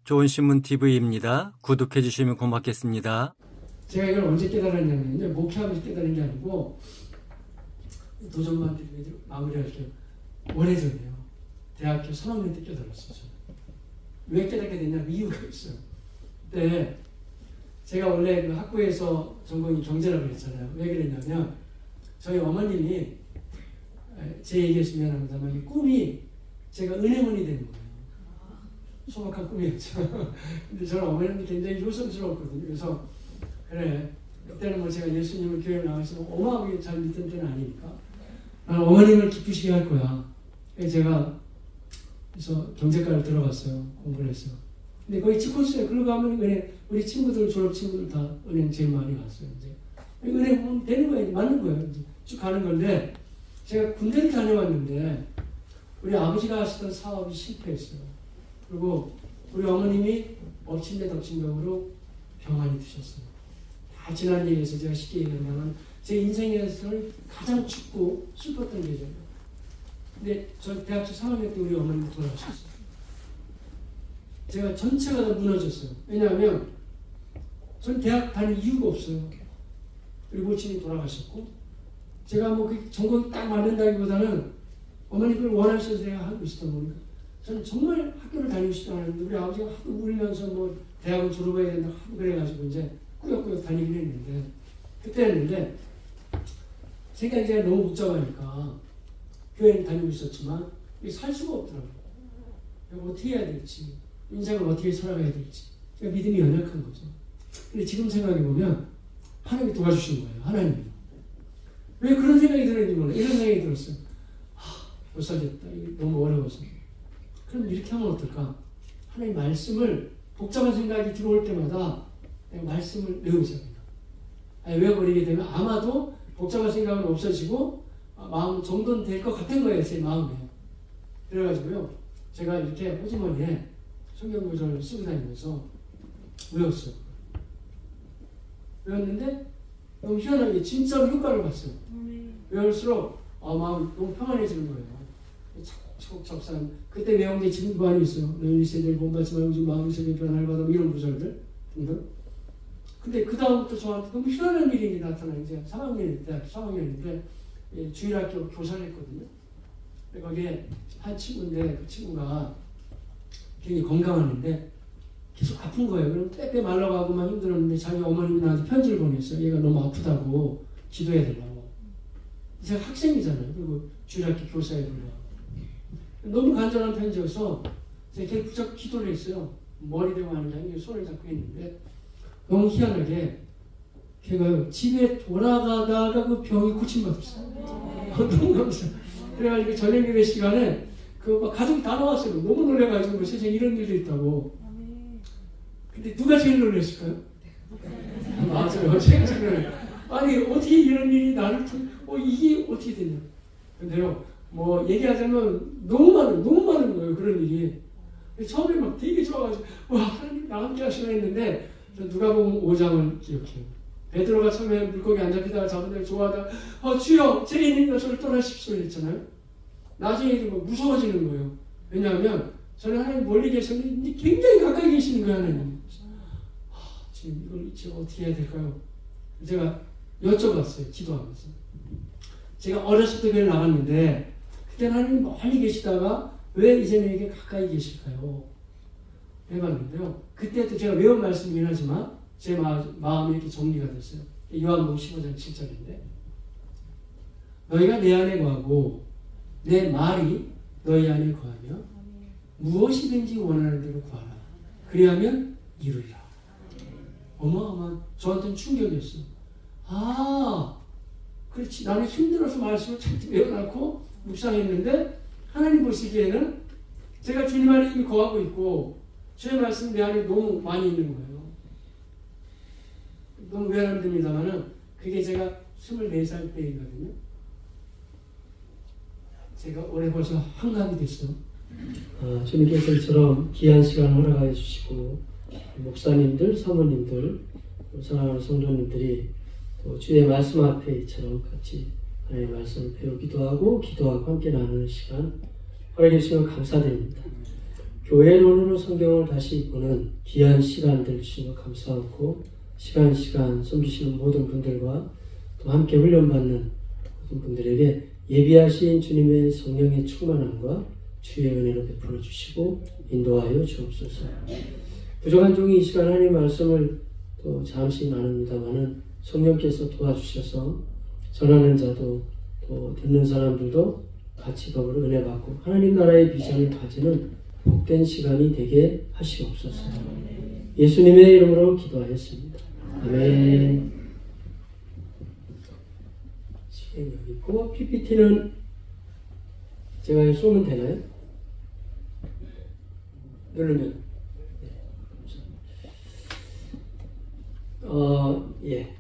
좋은신문TV입니다. 구독해 주시면 고맙겠습니다. 제가 이걸 언제 깨달았냐면요. 목회하면서 깨달은 게 아니고 도전만 마무리할게요. 오래전이에요. 대학교 3학년 때 깨달았어요. 저는. 왜 깨닫게 됐냐면 이유가 있어요. 그때 제가 원래 그 학부에서 전공이 경제라고 그랬잖아요. 왜 그랬냐면 저희 어머님이 제 얘기했으면 합니다만 꿈이 제가 은행원이 되는 거예요. 소박한 꿈이었죠. 근데 저는 어머님이 굉장히 요성스러웠거든요. 그래서 그래 그때는 뭐 제가 예수님을 교회에 나와서 어마어마하게 잘 믿던 때는 아니니까 나는 어머님을 기쁘시게 할 거야. 그래서 제가 그래서 경제과를 들어갔어요. 공부를 했어요. 근데 거기 치코스에 그러고 가면 은행 우리 친구들 졸업 친구들 다 은행 제일 많이 갔어요. 이제 은행 보면 되는 거예요. 맞는 거예요. 이제 쭉 가는 건데 제가 군대를 다녀왔는데 우리 아버지가 하시던 사업이 실패했어요. 그리고 우리 어머님이 엎친 데 덮친 격으로 병환이 드셨어요. 다 지난 얘기에서 제가 쉽게 얘기하면 제 인생에서는 가장 춥고 슬펐던 계절이에요. 근데 저 대학교 3학년 때 우리 어머님이 돌아가셨어요. 제가 전체가 다 무너졌어요. 왜냐하면 전 대학 다닐 이유가 없어요. 우리 모친이 돌아가셨고 제가 뭐 그 전공이 딱 맞는다기보다는 어머니를 원하셔서 제가 하고 있었던 거니까 저는 정말 학교를 다니고 싶지 않았는데 우리 아버지가 하도 울면서 뭐 대학을 졸업해야 된다고 하고 그래가지고 이제 꾸역꾸역 다니긴 했는데 그때였는데 생각이 제가 너무 복잡하니까 교회는 다니고 있었지만 살 수가 없더라고요. 어떻게 해야 될지 인생을 어떻게 살아가야 될지 그러니까 믿음이 연약한 거죠. 근데 지금 생각해보면 하나님이 도와주신 거예요. 하나님이. 왜 그런 생각이 들었는지 몰라요. 이런 생각이 들었어요. 못 살겠다. 이게 너무 어려워서. 그럼 이렇게 하면 어떨까? 하나님 말씀을 복잡한 생각이 들어올 때마다 내가 말씀을 외우자. 외워버리게 되면 아마도 복잡한 생각은 없어지고 마음 정돈될 것 같은 거예요. 제 마음에. 그래가지고요. 제가 이렇게 호주머니에 성경 구절을 쓰고 다니면서 외웠어요. 외웠는데 너무 희한하게 진짜로 효과를 봤어요. 외울수록 마음 너무 평안해지는 거예요. 차곡차곡 그때 외운 게 지금 많이 있어요. 너희 세대를 본받지 말고 좀 마음의 세계 변화를 받아 이런 구절들 등등. 근데 그 다음부터 저한테 너무 희한한 일이 나타나요. 이제 3학년 대학교 3학년인데 주일학교 교사를 했거든요. 거기에 한 친구인데 그 친구가 굉장히 건강하는데 계속 아픈 거예요. 그럼 빼빼 말라가고 막 힘들었는데 자기 어머님이 나한테 편지를 보냈어요. 얘가 너무 아프다고 기도해야 되려고. 제가 학생이잖아요. 그리고 주일학교 교사에 불러. 너무 간절한 편지여서 제가 걔를 부쩍 기도를 했어요. 머리 대고 하는 게 아니고 손을 잡고 했는데 너무 희한하게 걔가 집에 돌아가다가 그 병이 고침받았어요. 너무 감사해요. 그래가지고 저녁 예배 시간에 그 가족이 다 나왔어요. 너무 놀래가지고 세상에 이런 일도 있다고. 근데 누가 제일 놀랐을까요? 맞아요. 제가 제일 놀랐어요. 아니 어떻게 이런 일이 나를 이게 어떻게 되냐. 근데요. 뭐 얘기하자면 너무 많은 거예요. 그런 일이. 처음에 막 되게 좋아가지고 와 하나님 나 함께 하시나 했는데 누가복음 5장을 기억해요. 베드로가 처음에 물고기 안 잡히다가 잡은 데를 좋아하다가 주여 죄인입니다. 저를 떠나십시오 이랬잖아요. 나중에 막 무서워지는 거예요. 왜냐하면 저는 하나님 멀리 계셨는데 굉장히 가까이 계시는 거예요. 하나님. 지금 이걸 제가 어떻게 해야 될까요? 제가 여쭤봤어요. 기도하면서. 제가 어렸을 때 교회를 나갔는데 그때는 하나님 멀리 계시다가 왜 이제 내게 가까이 계실까요? 해봤는데요. 그때도 제가 외운 말씀이긴 하지만 제 마음이 이렇게 정리가 됐어요. 요한복음 15장 7절인데 너희가 내 안에 거하고 내 말이 너희 안에 거하며 무엇이든지 원하는 대로 구하라. 그리하면 이루리라. 어마어마한 저한테는 충격이었어요. 그렇지. 나는 힘들어서 말씀을 잔뜩 외워놓고 묵상했는데 하나님 보시기에는 제가 주님 안에 이미 거하고 있고 주의 말씀이 내 안에 너무 많이 있는 거예요. 너무 외람됩니다만은 그게 제가 24살 때이거든요. 제가 올해 벌써 한갑이 됐어요. 주님께서 이처럼 귀한 시간을 허락해 주시고 목사님들, 사모님들, 사랑하는 성도님들이 또 주의 말씀 앞에 이처럼 같이 하나님의 말씀을 배우기도 하고 기도하고 함께 나누는 시간 허락해 주시면 감사드립니다. 교회론으로 성경을 다시 보는 귀한 시간들 주신 것 감사하고 시간 섬기시는 모든 분들과 또 함께 훈련받는 모든 분들에게 예비하신 주님의 성령의 충만함과 주의 은혜로 베풀어 주시고 인도하여 주옵소서. 부족한 종이 이 시간 하나님 말씀을 또 잠시 나눕니다마는 성령께서 도와주셔서 전하는 자도 또 듣는 사람들도 같이 더불어 은혜 받고 하나님 나라의 비전을 가지는 복된 시간이 되게 하시옵소서. 예수님의 이름으로 기도하였습니다. 아멘. 시간 여기 있고 PPT는 제가 쏘면 되나요? 누르면. 예.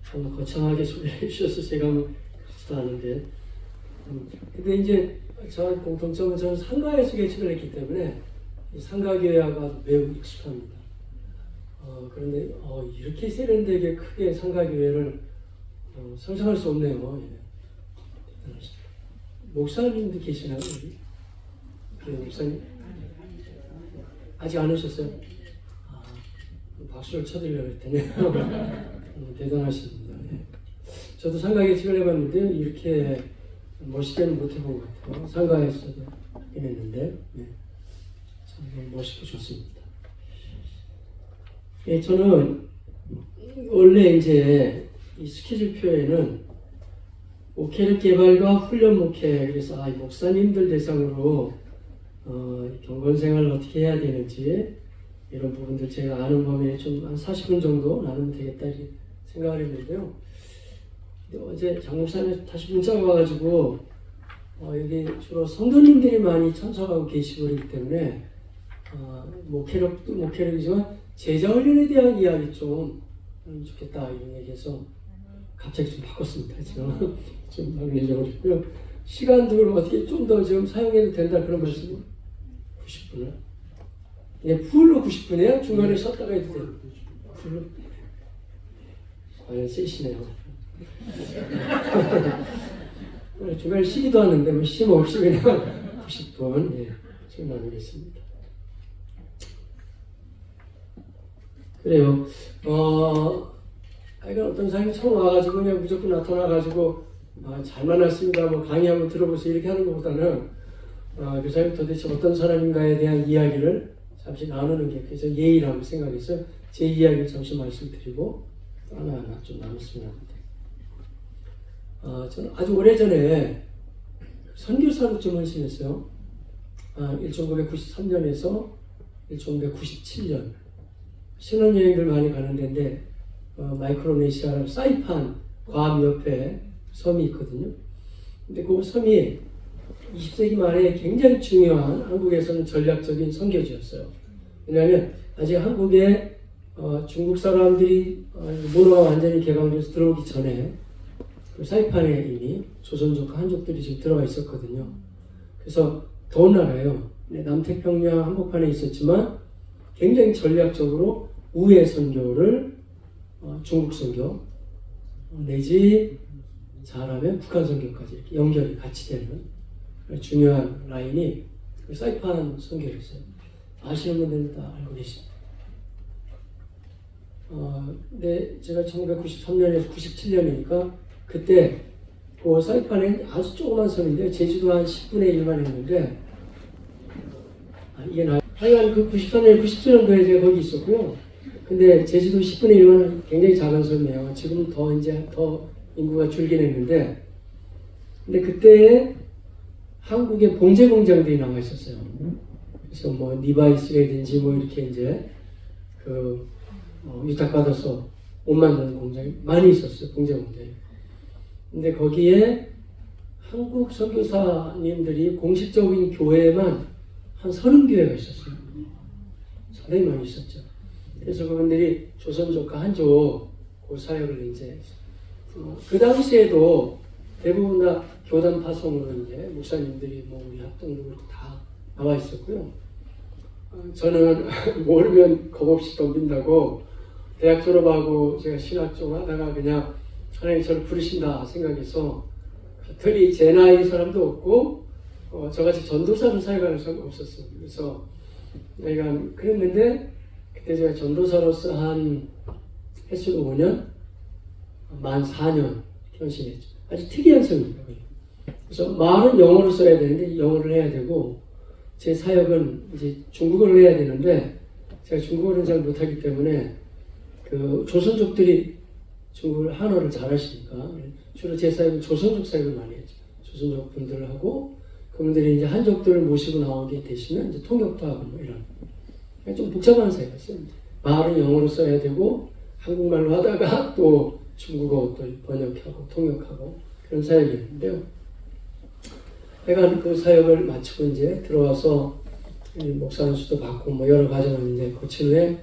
한번 거창하게 소개해 주셔서 제가 그렇지도 않은데. 근데 이제 저 공통점은 저는 상가에서 개척을 했기 때문에 상가교회가 매우 익숙합니다. 그런데 이렇게 세련되게 크게 상가교회를 상상할 수 없네요. 예. 목사님도 계시나요? 여기? 목사님? 아직 안 오셨어요? 박수를 쳐드리려고 했더니 대단하십니다. 예. 저도 상가에 책을 해봤는데 이렇게 멋있게는 못 해본 것 같아요. 상가에서도 해냈는데 예. 참 멋있고 좋습니다. 예, 저는 원래 이제 이 스케줄표에는 목회력 개발과 훈련 목회, 그래서 목사님들 대상으로 경건생활을 어떻게 해야 되는지 이런 부분들 제가 아는 범위에 좀 한 40분 정도 나누면 되겠다 이렇게 생각을 했는데요. 어제 장 목사님 다시 문자가 와가지고 여기 주로 성도님들이 많이 참석하고 계시고 그렇기 때문에 목회력도 목회력이지만 제자 훈련에 대한 이야기 좀 하면 좋겠다 이런 얘기해서 갑자기 좀 바꿨습니다. 지금 좀 방해적으로 했고요. 시간도 그럼 어떻게 좀 더 좀 사용해도 된다 그런 말씀이 90분을? 예, 풀로 90분이에요? 중간에 쉬었다가 해도 돼요? 풀로? 과연 세시네요. 중간에 쉬기도 하는데 뭐 쉼 없이 그냥 90분 예, 지금 나누겠습니다. 그래요. 어떤 사람이 처음 와가지고 그냥 무조건 나타나가지고 잘 만났습니다. 뭐 강의 한번 들어보세요 이렇게 하는 것보다는 그 사람이 도대체 어떤 사람인가에 대한 이야기를 잠시 나누는 게 그래서 예의라고 생각해서 제 이야기를 잠시 말씀드리고 하나하나 좀 나눴으면 합니다. 저는 아주 오래전에 선교사로 좀 헌신했어요. 1993년에서 1997년 신혼여행들 많이 가는 데인데 마이크로네시아 사이판 괌 옆에 섬이 있거든요. 근데 그 섬이 20세기 말에 굉장히 중요한 한국에서는 전략적인 선교지였어요. 왜냐하면 아직 한국에 중국 사람들이 문화가 완전히 개방돼서 들어오기 전에 그 사이판에 이미 조선족과 한족들이 지금 들어가 있었거든요. 그래서 더운 나라예요. 남태평양 한복판에 있었지만 굉장히 전략적으로 우회 선교를 중국 선교 내지 잘하면 북한 선교까지 이렇게 연결이 같이 되는 중요한 라인이 사이판 선교였어요. 아시는 분들은 다 알고 계십니다. 근데 제가 1993년에서 97년이니까 그때 그 사이판에 아주 조그만 섬인데 제주도 한 10분의 1만 했는데 이게 하여간 그 93년, 97년도에 제가 거기 있었고요. 근데 제주도 10분의 1만 굉장히 작은 섬이에요. 지금 더 이제 더 인구가 줄긴 했는데 근데 그때 한국의 봉제 공장들이 나와 있었어요. 그래서 뭐 리바이스라든지 뭐 이렇게 이제 그 위탁받아서 옷 만드는 공장이 많이 있었어요. 봉제 공장이. 근데 거기에 한국 선교사님들이 공식적인 교회만 한 30교회가 있었어요. 상당히 많이 있었죠. 그래서 그분들이 조선족과 한족 그 사역을 이제 그 당시에도 대부분 다 교단 파송으로 이제 목사님들이 뭐 우리 합동도 그렇고 다 나와 있었고요. 저는 모르면 겁없이 덤빈다고 대학 졸업하고 제가 신학 좀 하다가 그냥 하나님 저를 부르신다 생각해서 특별히 제 나이 사람도 없고 저같이 전도사로 사역하는 사람이 없었어요. 그래서 내가 그랬는데 그때 제가 전도사로서 한 횟수가 5년, 만 4년 헌신했죠. 아주 특이한 성입니다. 그래서 말은 영어로 써야 되는데 영어를 해야 되고 제 사역은 이제 중국어를 해야 되는데 제가 중국어를 잘 못하기 때문에 그 조선족들이 중국을 한어를 잘하시니까 주로 제 사역은 조선족 사역을 많이 했죠. 조선족 분들하고 그분들이 이제 한족들을 모시고 나오게 되시면 이제 통역도 하고 뭐 이런 좀 복잡한 사역이었어요. 말은 영어로 써야 되고 한국말로 하다가 또 중국어 또 번역하고 통역하고 그런 사역이었는데요. 내가 그 사역을 마치고 이제 들어와서 목사 안수도 받고 뭐 여러 과정을 이제 거친 후에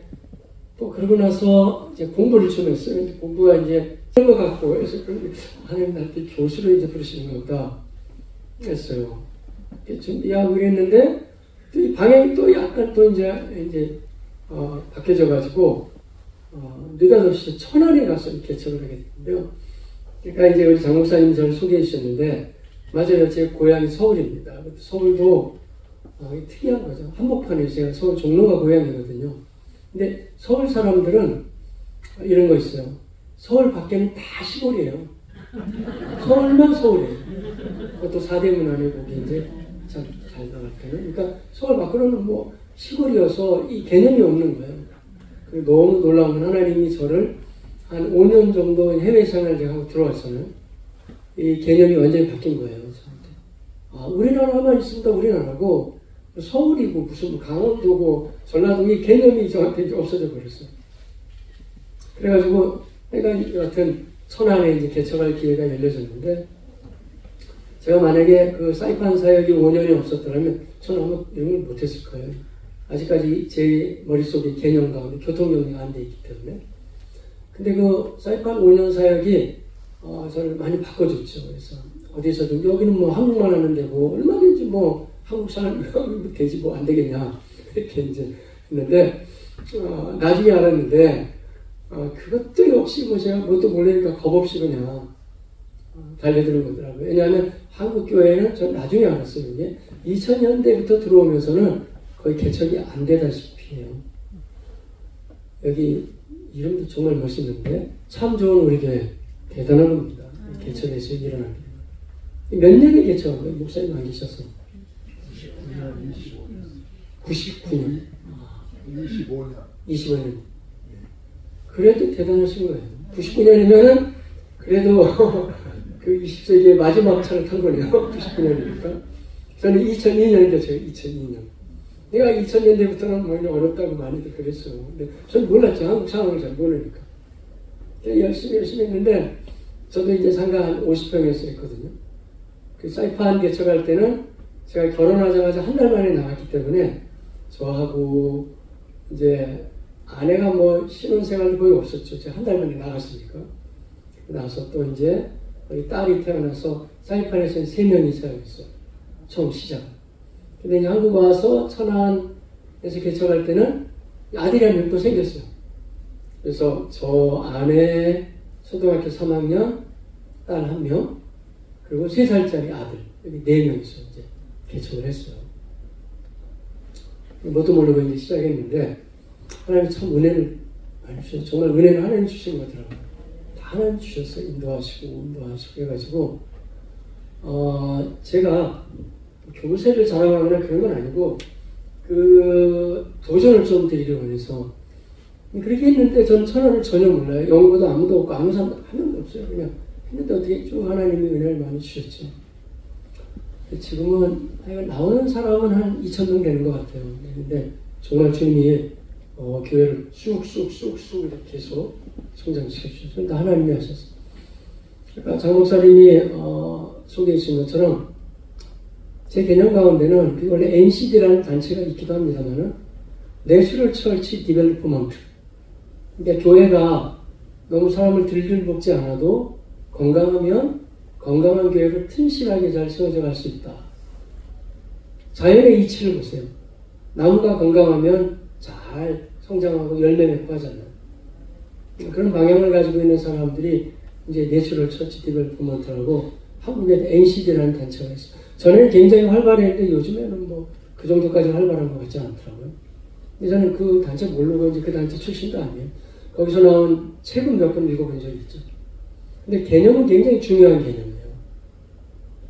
또 그러고 나서 이제 공부를 좀 했어요. 공부가 이제 그런 것 같고 해서 하나님 나한테 교수로 이제 부르시는 거다 했어요. 준비하고 그랬는데 또 이 방향이 또 약간 또 이제 바뀌어져 가지고 느닷없이 천안에 가서 개척을 하게 됐는데요. 그러니까 이제 우리 장 목사님 저를 소개해 주셨는데 맞아요. 제 고향이 서울입니다. 서울도 특이한 거죠. 한복판에 제가 서울 종로가 고향이거든요. 근데 서울 사람들은 이런 거 있어요. 서울 밖에는 다 시골이에요. 서울만 서울이에요. 그것도 사대문 안에 거기 이제 잘 나갈 때는. 그러니까 서울 밖으로는 뭐 시골이어서 이 개념이 없는 거예요. 그리고 너무 놀라운 건 하나님이 저를 한 5년 정도 해외 생활을 제가 하고 들어왔잖아요. 이 개념이 완전히 바뀐 거예요. 저한테. 우리나라만 있습니다. 우리나라고 서울이고 무슨 강원도고 전라도 이 개념이 저한테 이제 없어져 버렸어요. 그래가지고 내가 여하튼 천안에 이제 개척할 기회가 열려졌는데 제가 만약에 그 사이판 사역이 5년이 없었더라면 저는 아마 이런 걸 못했을 거예요. 아직까지 제 머릿속에 개념 가운데 교통정리가 안 돼 있기 때문에. 근데 그 사이판 5년 사역이 저를 많이 바꿔줬죠. 그래서 어디서든 여기는 뭐 한국말 하는 데고 얼마든지 뭐 한국 사람이면 되지 뭐 안 되겠냐 이렇게 이제 했는데 나중에 알았는데 그것도 역시 뭐 제가 뭣도 모르니까 겁없이 그냥 달려드는 거더라고요. 왜냐하면 한국 교회는 전 나중에 알았어요. 이게 2000년대부터 들어오면서는 거의 개척이 안 되다시피 해요. 여기 이름도 정말 멋있는데 참 좋은 우리 교회 대단한 겁니다. 개척에서 일어나게 몇 년에 개척한 거예요? 목사님 안 계셔서 99년 25년 그래도 대단하신 거예요. 99년이면은 그래도 그 20세기의 마지막 차를 탄 거네요. 99년이니까 저는 2002년에 개척해요. 2002년 내가 2000년대부터는 뭐 어렵다고 많이들 그랬어요. 근데 저는 몰랐죠. 한국 상황을 잘 모르니까. 열심히 했는데, 저도 이제 상가 한 50평에서 했거든요. 그 사이판 개척할 때는 제가 결혼하자마자 한 달 만에 나왔기 때문에 저하고 이제 아내가 뭐 신혼생활도 거의 없었죠. 제가 한 달 만에 나갔으니까. 나서 또 이제 우리 딸이 태어나서 사이판에서는 3명이 사역했어요. 처음 시작. 근데 이제 한국 와서 천안에서 개척할 때는 아들이 한 명 또 생겼어요. 그래서 저 아내 초등학교 3학년 딸 1명 그리고 3살짜리 아들 여기 4명이서 이제 개척을 했어요. 뭣도 모르고 이제 시작했는데 하나님이 참 은혜를 많이 주셨어요. 정말 은혜를 하나님 주신 거더라고요. 다 하나님 주셨어요. 인도하시고 해가지고 제가 교세를 자랑하거나 그런 건 아니고 그 도전을 좀 드리려고 해서 그렇게 했는데 전 천안을 전혀 몰라요. 영어도 아무도 없고 아무 사람 한 명도 없어요. 그냥 했는데 어떻게 쭉 하나님이 은혜를 많이 주셨죠. 지금은 나오는 사람은 한 2,000명 되는 것 같아요. 근데 정말 주님이 교회를 쑥쑥쑥쑥 이렇게 계속 성장시켜주셨어요. 그런데 하나님이 하셨어요. 그러니까 장 목사님이 소개해 주신 것처럼 제 개념 가운데는 원래 NCD라는 단체가 있기도 합니다만은 내추럴 처치 디벨로프먼트. 그러니까 교회가 너무 사람을 들들볶지 않아도 건강하면 건강한 교회로 튼실하게 잘 세워져 갈 수 있다. 자연의 이치를 보세요. 나무가 건강하면 잘 성장하고 열매 맺고 하잖아요. 그런 방향을 가지고 있는 사람들이 이제 내추럴 처치 디벨로프먼트라고 한국에 NCD라는 단체가 있어요. 전에는 굉장히 활발했는데 요즘에는 뭐 그 정도까지 활발한 것 같지 않더라고요. 근데 저는 그 단체 모르고 이제 그 단체 출신도 아니에요. 거기서 나온 책은 몇 권 읽어본 적이 있죠. 근데 개념은 굉장히 중요한 개념이에요.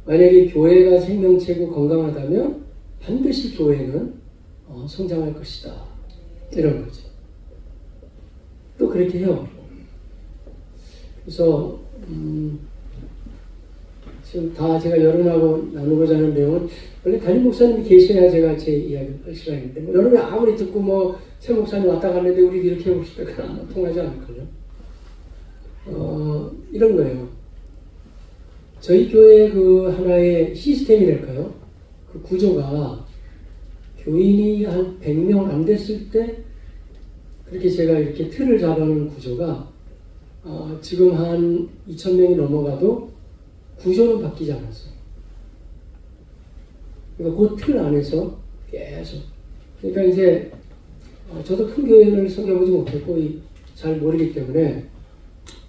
만약에 교회가 생명체고 건강하다면 반드시 교회는 성장할 것이다. 이런 거죠. 또 그렇게 해요. 그래서 지금 다 제가 여러분하고 나누고자 하는 내용은 원래 담임 목사님이 계셔야 제가 제 이야기를 할 시간인데 여러분이 아무리 듣고 뭐 최 목사님 왔다 갔는데 우리 이렇게 해봅시다. 그건 아마 통하지 않을걸요. 이런 거예요. 저희 교회 그 하나의 시스템이랄까요? 그 구조가 교인이 한 100명 안 됐을 때 그렇게 제가 이렇게 틀을 잡아놓은 구조가 지금 한 2,000명이 넘어가도 구조는 바뀌지 않았어요. 그러니까 그 틀 안에서 계속. 그러니까 이제 저도 큰 교회를 섬겨보지 못했고 잘 모르기 때문에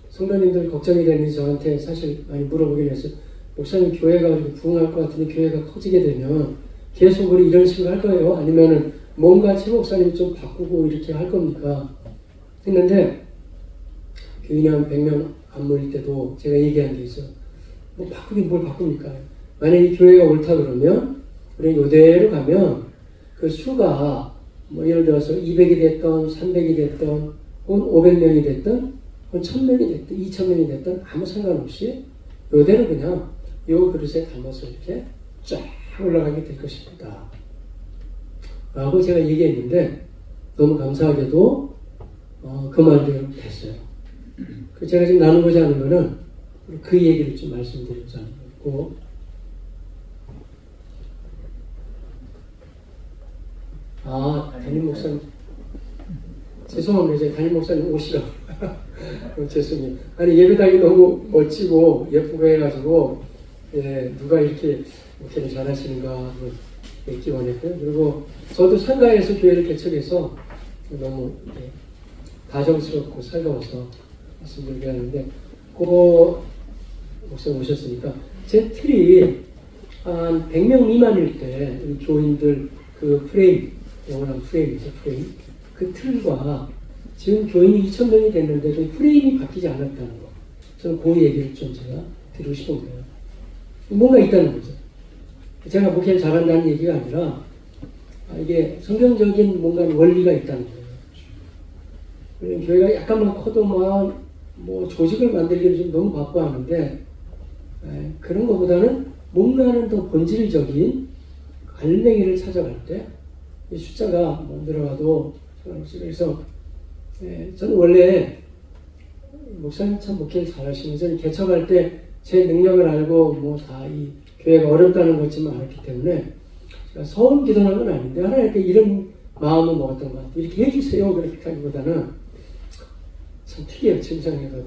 성도님들 걱정이 되는지 저한테 사실 많이 물어보긴 했어요. 목사님 교회가 이렇게 부흥할 것 같은데 교회가 커지게 되면 계속 우리 이런 식으로 할 거예요? 아니면은 뭔가 최 목사님이 좀 바꾸고 이렇게 할 겁니까? 했는데 교인이 한 100명 안 모일 때도 제가 얘기한 게 있어요. 뭐 바꾸긴 뭘 바꿉니까? 만약에 이 교회가 옳다 그러면 우리 이대로 가면 그 수가 뭐 예를 들어서 200이 됐던 300이 됐던 혹은 500명이 됐던 혹은 1000명이 됐던 2000명이 됐던 아무 상관없이 이대로 그냥 요 그릇에 담아서 이렇게 쫙 올라가게 될 것입니다. 라고 제가 얘기했는데 너무 감사하게도 그 말대로 됐어요. 제가 지금 나누고자 하는 거는 그 얘기를 좀 말씀드리고자 하는 거고 담임 목사님 죄송합니다. 이제 담임 목사님 오시라고 죄송해요. 아니 예배당이 너무 멋지고 예쁘고 해가지고 누가 이렇게 잘하시는가 뵙기 원했고요. 그리고 저도 상가에서 교회를 개척해서 너무 다정스럽고 살가워서 말씀드리게 하는데 그 목사님 오셨으니까 제 틀이 한 100명 미만일 때 우리 교인들 그 프레임, 영원한 프레임이죠. 프레임. 그 틀과 지금 교인이 2,000명이 됐는데 그 프레임이 바뀌지 않았다는 거. 저는 그 얘기를 좀 제가 드리고 싶은 거예요. 뭔가 있다는 거죠. 제가 목회를 잘한다는 얘기가 아니라 이게 성경적인 뭔가 원리가 있다는 거예요. 교회가 약간만 커도 뭐 조직을 만들기를 좀 너무 바빠하는데 그런 것보다는 뭔가는 더 본질적인 알맹이를 찾아갈 때 숫자가 뭐 늘어가도 상관없어요. 그래서 저는 원래 목사님 참 목회를 잘하시면서 저는 개척할 때 제 능력을 알고 뭐 다 이 교회가 어렵다는 것쯤 알았기 때문에 제가 서운 기도한 건 아닌데 하나님께 이런 마음을 먹었던 것 같아요. 이렇게 해주세요. 그렇게 하기보다는 참 특이해요. 지금 생각해도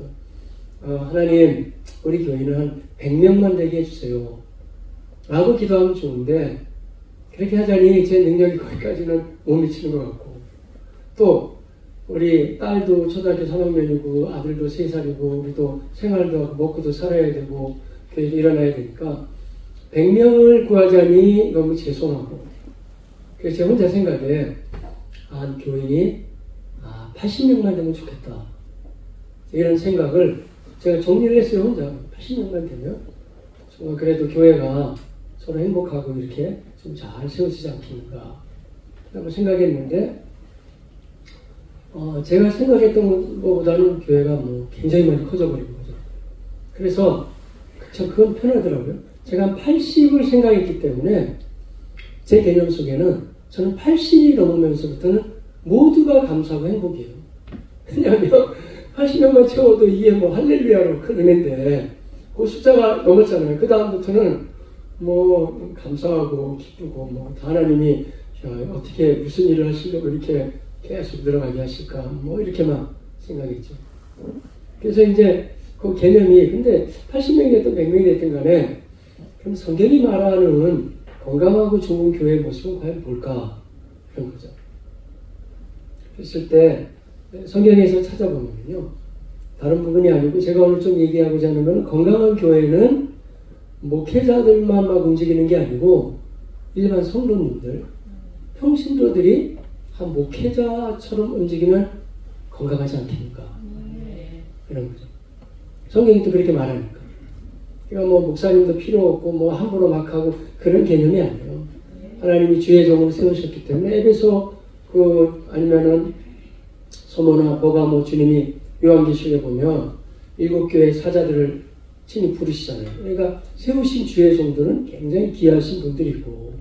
하나님 우리 교회는 한 100명만 되게 해주세요. 라고 기도하면 좋은데 그렇게 하자니 제 능력이 거기까지는 못 미치는 것 같고 또 우리 딸도 초등학교 3학년이고 아들도 3살이고 우리도 생활도 하고 먹고도 살아야 되고 교회도 일어나야 되니까 100명을 구하자니 너무 죄송하고 그래서 제가 혼자 생각에 한 교인이 80명만 되면 좋겠다 이런 생각을 제가 정리를 했어요. 혼자 80명만 되면 정말 그래도 교회가 서로 행복하고 이렇게 좀 잘 세워지지 않겠는가 라고 생각했는데 제가 생각했던 것보다는 교회가 뭐 굉장히 많이 커져버린 거죠. 그래서 그건 편하더라고요. 제가 한 80을 생각했기 때문에 제 개념 속에는 저는 80이 넘으면서부터는 모두가 감사하고 행복이에요. 왜냐하면 80명만 채워도 이게 뭐 할렐루야로 큰 은혜인데 그 숫자가 넘었잖아요. 그 다음부터는 뭐 감사하고 기쁘고 뭐 하나님이 어떻게 무슨 일을 하시려고 이렇게 계속 들어가게 하실까 뭐 이렇게만 생각했죠. 그래서 이제 그 개념이 근데 80명이 됐든 100명이 됐든 간에 그럼 성경이 말하는 건강하고 좋은 교회의 모습은 과연 뭘까 그런 거죠. 그랬을 때 성경에서 찾아보면요 다른 부분이 아니고 제가 오늘 좀 얘기하고자 하는 것은 건강한 교회는 목회자들만 막 움직이는 게 아니고 일반 성도님들, 평신도들이 한 목회자처럼 움직이면 건강하지 않겠습니까? 이런 거죠. 성경이 또 그렇게 말하니까. 그러니까 뭐 목사님도 필요 없고 뭐 함부로 막 하고 그런 개념이 아니에요. 하나님이 주의 종으로 세우셨기 때문에 에베소 아니면은 소모나 버가모 주님이 요한계시록에 보면 7교회 사자들을 친히 부르시잖아요. 그러니까 세우신 주의 종들은 굉장히 귀하신 분들이고,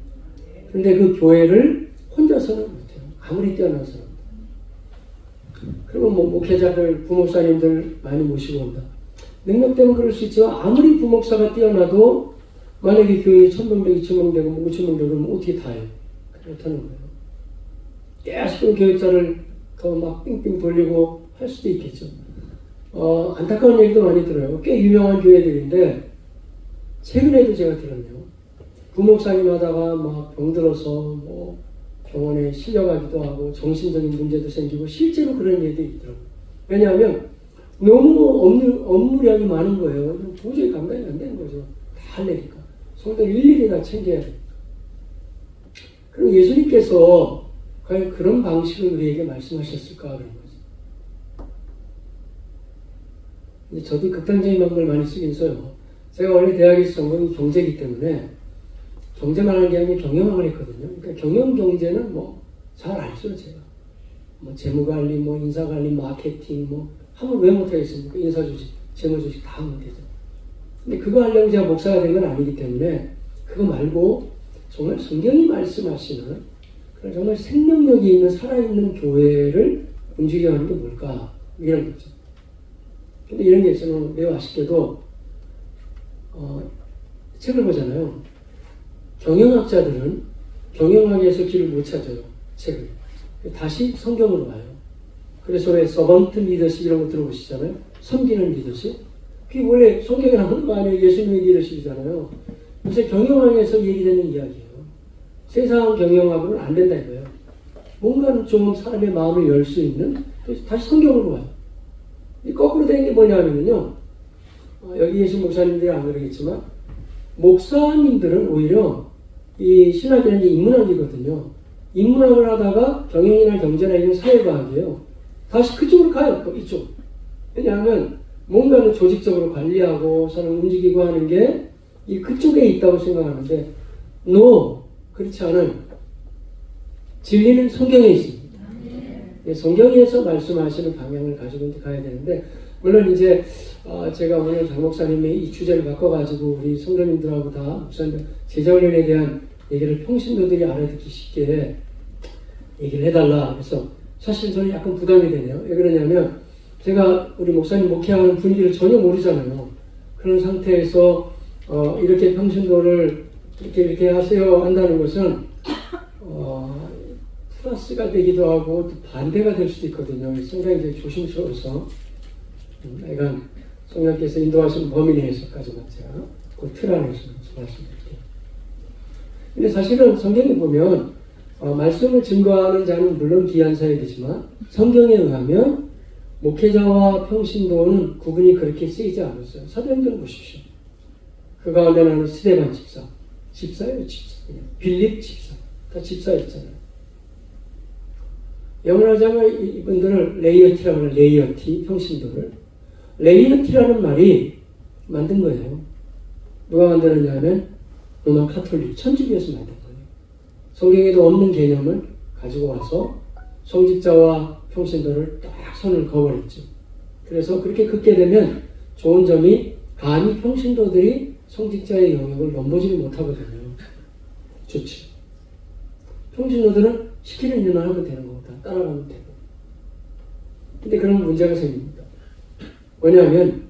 그런데 그 교회를 혼자서는 못해요. 아무리 뛰어난 사람. 그러면 뭐 목회자들, 부목사님들 많이 모시고 온다. 능력 때문에 그럴 수 있지만 아무리 부목사가 뛰어나도 만약에 교회에 1000명 되고 2000명 되고 5000명 되고 그러면 어떻게 다 해요? 그렇다는 거예요. 계속 교육자를 더 막 삥삥 돌리고 할 수도 있겠죠. 안타까운 얘기도 많이 들어요. 꽤 유명한 교회들인데 최근에도 제가 들었네요. 부목사님 하다가 막 병들어서 뭐 병원에 실려가기도 하고 정신적인 문제도 생기고 실제로 그런 일들이 있더라고요. 왜냐하면 너무 업무량이 많은 거예요. 도저히 감당이 안 되는 거죠. 다 하려니까. 성도 일일이 다 챙겨야 돼요. 그럼 예수님께서 과연 그런 방식을 우리에게 말씀하셨을까 그런 거죠. 근데 저도 극단적인 방법을 많이 쓰긴 써요. 제가 원래 대학에서 전공이 경제이기 때문에 경제만 하는 게 아니라 경영학을 했거든요. 그러니까 경영 경제는 뭐 잘 알죠, 제가. 뭐 재무관리, 뭐 인사관리, 마케팅, 뭐 하면 왜 못하겠습니까? 인사조직, 재무조직 다 하면 되죠. 근데 그거 하려고 제가 목사가 된 건 아니기 때문에 그거 말고 정말 성경이 말씀하시는 그런 정말 생명력이 있는 살아있는 교회를 움직여 하는 게 뭘까? 이런 거죠. 근데 이런 게 저는 매우 아쉽게도 책을 보잖아요. 경영학자들은 경영학에서 길을 못 찾아요. 책을. 다시 성경으로 와요. 그래서 왜 서번트 리더십 이런 거 들어보시잖아요. 섬기는 리더십. 그게 원래 성경에 나오는 거 아니에요. 예수님의 리더십이잖아요. 요새 경영학에서 얘기되는 이야기예요. 세상 경영학으로는 안 된다 이거예요. 뭔가 좀 사람의 마음을 열 수 있는, 다시 성경으로 와요. 거꾸로 되는 게 뭐냐면요. 여기 계신 목사님들이 안 그러겠지만, 목사님들은 오히려 이 신학이라는 게 인문학이거든요. 인문학을 하다가 경영이나 경제나 이런 사회과학이에요. 다시 그쪽으로 가요. 또 이쪽. 왜냐하면 뭔가는 조직적으로 관리하고 사람 움직이고 하는 게 이 그쪽에 있다고 생각하는데 no, 그렇지 않은 진리는 성경에 있습니다. 성경에서 말씀하시는 방향을 가지고 이제 가야 되는데, 물론 이제 제가 오늘 장 목사님이 이 주제를 바꿔가지고 우리 성도님들하고 다 목사님 제자훈련에 대한 얘기를 평신도들이 알아듣기 쉽게 얘기를 해달라. 그래서 사실 저는 약간 부담이 되네요. 왜 그러냐면 제가 우리 목사님 목회하는 분위기를 전혀 모르잖아요. 그런 상태에서 이렇게 평신도를 이렇게 하세요 한다는 것은 플러스가 되기도 하고 또 반대가 될 수도 있거든요. 상당히 이제 조심스러워서 내가 성령께서 인도하시는 범위 내에서까지만 제가 그 틀 안에서 말씀드릴게요. 근데 사실은 성경에 보면 말씀을 증거하는 자는 물론 귀한 사역이지만 성경에 의하면 목회자와 평신도는 구분이 그렇게 쓰이지 않았어요. 사도행전 보십시오. 그 가운데 나는 스데반 집사예요, 집사. 빌립 집사. 다 집사였잖아요. 영어하자면 이분들을 레이어티라고 하는 레이어티, 평신도를. 레이어티라는 말이 만든 거예요. 누가 만드느냐 하면 로마 카톨릭, 천주교에서 만든 거예요. 성경에도 없는 개념을 가지고 와서 성직자와 평신도를 딱 선을 그어버렸죠. 그래서 그렇게 긋게 되면 좋은 점이 감히 평신도들이 성직자의 영역을 넘보지를 못하거든요. 좋지. 평신도들은 시키는 일만 하면 되는 거고 다 따라가면 되고. 근데 그런 문제가 생깁니다. 왜냐하면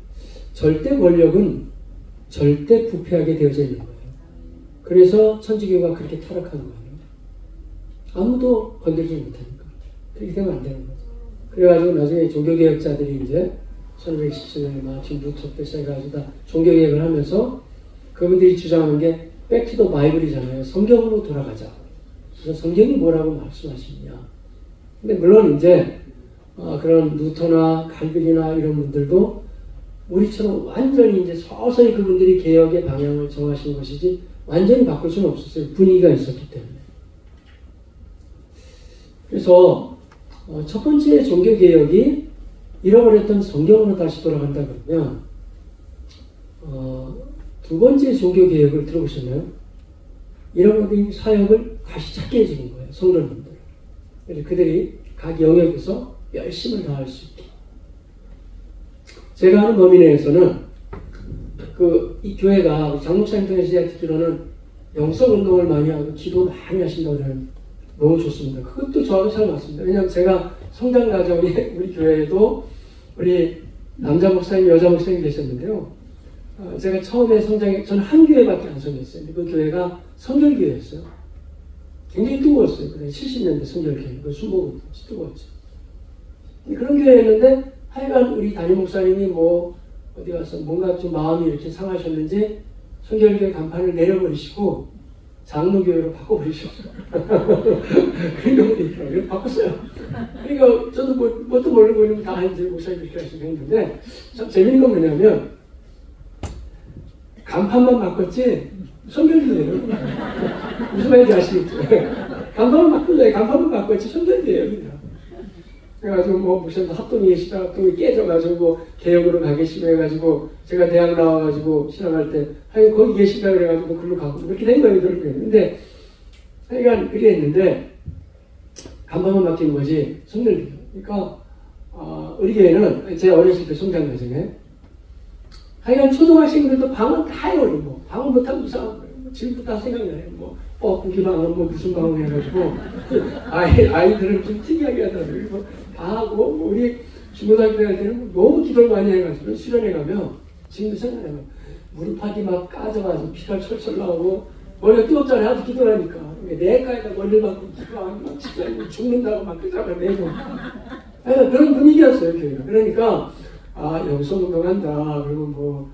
절대 권력은 절대 부패하게 되어져 있는 거예요. 그래서 천주교가 그렇게 타락하는 거예요. 아무도 건들지 못하니까. 그렇게 되면 안 되는 거죠. 그래가지고 나중에 종교개혁자들이 이제 1517년에 마틴 루터 때 시작해가지고 다 종교개혁을 하면서 그분들이 주장하는 게 백투 더 바이블이잖아요. 성경으로 돌아가자. 그래서 성경이 뭐라고 말씀하시느냐. 근데 물론 이제 그런 루터나 칼빈이나 이런 분들도 우리처럼 완전히 이제 서서히 그분들이 개혁의 방향을 정하신 것이지 완전히 바꿀 수는 없었어요. 분위기가 있었기 때문에. 그래서 첫 번째 종교개혁이 잃어버렸던 성경으로 다시 돌아간다 그러면 두 번째 종교개혁을 들어보셨나요? 잃어버린 사역을 다시 찾게 해주는 거예요. 성도님들. 그래서 그들이 각 영역에서 열심을 다할 수 있게. 제가 하는 범위 내에서는 이 교회가 장목사님 통해서 제가 듣기로는 영성운동을 많이 하고 기도 많이 하신다고 그러는 너무 좋습니다. 그것도 저하고 잘 맞습니다. 왜냐하면 제가 성장 과정에 우리 교회에도 우리 남자 목사님, 여자 목사님 계셨는데요. 제가 처음에 저는 한 교회밖에 안 섬겼어요. 그 교회가 성결교회였어요. 굉장히 뜨거웠어요. 70년대 성결교회. 그 순복음 뜨거웠죠. 그런 교회였는데 하여간 우리 담임 목사님이 어디 가서 뭔가 좀 마음이 이렇게 상하셨는지 성결교회 간판을 내려버리시고 장로교회로 바꿔버리셨어요. 그런 경우도 있더라고요. 바꿨어요. 그러니까 저도 뭣도 모르고 있는 다 이제 목사님 이렇게 하시고 했는데 참 재밌는 건 뭐냐면 간판만 바꿨지 성결교회예요. 무슨 말인지 아시겠죠? 간판만 바꾼다. 간판만 바꿨지 성결교회예요. 그냥. 그래가지고 목사님도 합동이 계시다가 합동이 깨져가지고 개혁으로 가계시고 해가지고 제가 대학 나와가지고 신학할 때 하여간 거기 계시다 그래가지고 글로 가고 그렇게 된 거예요. 근데 하여간 그렇게 했는데 간판만 바뀐 거지 성결교회. 그러니까 우리 교회는 제 어렸을 때 성장 과정에 하여간 초등학생들도 방언 다 해버리고 방언 못하면 이상한 거예요. 지금부터 다 생각나요. 고기 방언 무슨 방언 해가지고 아이들은 좀 특이하게 하더라고요. 다 하고 우리 중고등학교 갈 때는 너무 기도를 많이 해가지고 수련회 가면 지금도 생각나요. 무릎팍이 막 까져가지고 피가 철철 나오고 머리가 뜨겁잖아요. 아주 기도를 하니까 내가에다 머리를 맞고 기도하고 막 진짜 죽는다고 막 끄잡아내고 그런 분위기였어요. 교회가. 그러니까 영성운동한다. 그리고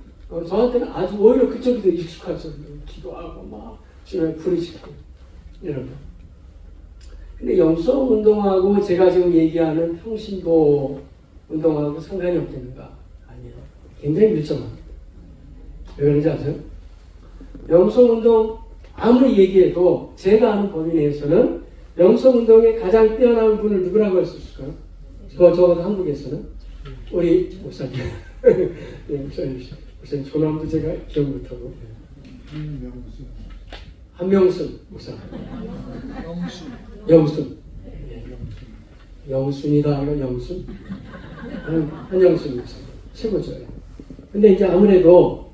저한테는 아주 오히려 그쪽이 더 익숙하죠. 기도하고 막 주님의 부르짖고 이런 거. 근데 영성운동하고 제가 지금 얘기하는 평신도 운동하고 상관이 없겠는가? 아니에요. 굉장히 밀접합니다. 왜 그런지 아세요? 영성운동 아무리 얘기해도 제가 아는 범위 내에서는 영성운동에 가장 뛰어난 분을 누구라고 할 수 있을까요? 적어도 한국에서는 우리 목사님. 네, 목사님 조남도 제가 기억 못하고. 한명순 목사. 영순. 영순이다. 이건 영순. 한영순 목사. 최고죠. 근데 이제 아무래도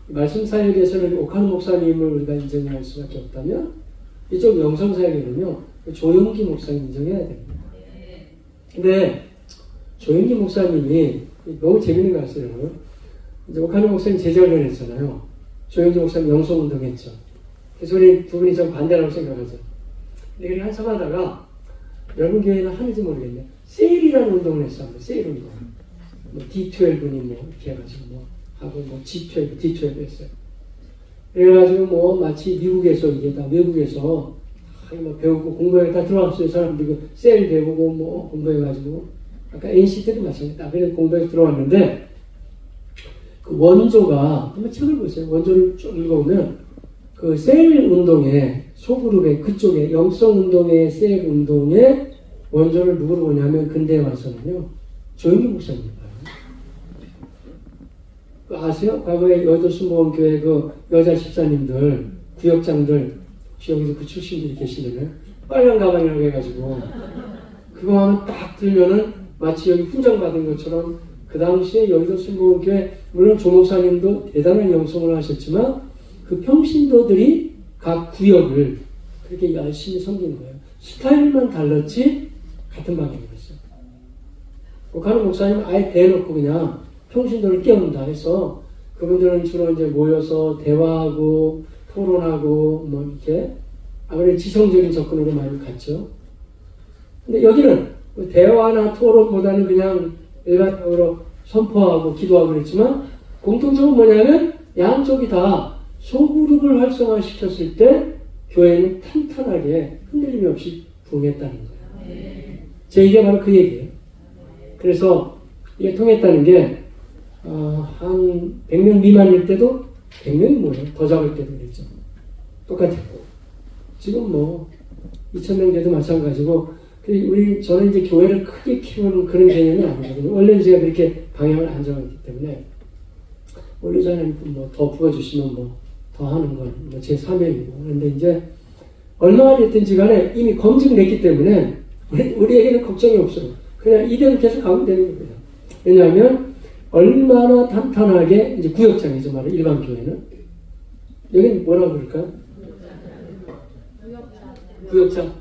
말씀 사역에서는 옥한 목사님을 우리가 인정할 수밖에 없다면 이쪽 영성 사역에는요 조용기 목사님 인정해야 됩니다. 근데 조용기 목사님이 너무 재밌는 거 아세요? 이제 옥한 목사님 제자훈련 했잖아요. 조용기 목사님 영성운동 했죠. 그래서 우리 두 분이 좀 반대라고 생각하죠. 근데 그렇게 한참 하다가 여러분 교회는 하는지 모르겠네. 세일이라는 운동을 했어요. 세일 운동. D12니 이렇게 해가지고 하고 G12, D12 했어요. 그래가지고 마치 미국에서 이게 다 외국에서 배우고 공부해 다 들어왔어요. 사람들이 세일 배우고 공부해가지고 아까 NC 때도 마찬가지다. 그래서 공부해서 들어왔는데 그 원조가 한번 책을 보세요. 원조를 쭉 읽어보면 그 세일 운동의 소그룹의 그쪽에 영성 운동의 세일 운동의 원조를 누구로 보냐면 근대에 와서는요 조용기 목사님 봐요. 아세요? 과거에 여도순복음교회 그 여자 집사님들 구역장들 혹시 여기서 그 출신들이 계시려면 빨간 가방이라고 해가지고 그거 하면 딱 들면은 마치 여기 훈장 받은 것처럼 그 당시에 여도순복음교회 물론 조 목사님도 대단한 영성을 하셨지만 그 평신도들이 각 구역을 그렇게 열심히 섬기는 거예요. 스타일만 달랐지 같은 방향이었어요. 옥하는 목사님은 아예 대놓고 그냥 평신도를 깨운다 해서 그분들은 주로 이제 모여서 대화하고 토론하고 이렇게 아무래도 지성적인 접근으로 많이 갔죠. 근데 여기는 대화나 토론보다는 그냥 일반적으로 선포하고 기도하고 그랬지만 공통점은 뭐냐면 양쪽이 다 소그룹을 활성화시켰을 때 교회는 탄탄하게 흔들림이 없이 부흥했다는 거예요. 제 얘기가 바로 그 얘기예요. 그래서 이게 통했다는 게 한 100명 미만일 때도 100명이 뭐예요? 더 작을 때도 그랬죠. 똑같았고. 지금 뭐 2,000명 돼도 마찬가지고 저는 이제 교회를 크게 키우는 그런 개념이 아니거든요. 원래는 제가 그렇게 방향을 안 정했기 때문에 원래자는 뭐더 부어주시면 뭐 더 하는 건 뭐 제 사명이고. 그런데 이제 얼마나 됐든지 간에 이미 검증됐기 때문에 우리에게는 걱정이 없어요. 그냥 이대로 계속 가면 되는 겁니다. 왜냐하면 얼마나 탄탄하게 이제 구역장이죠. 말은 일반 교회는 여기는 뭐라고 그럴까요? 구역장.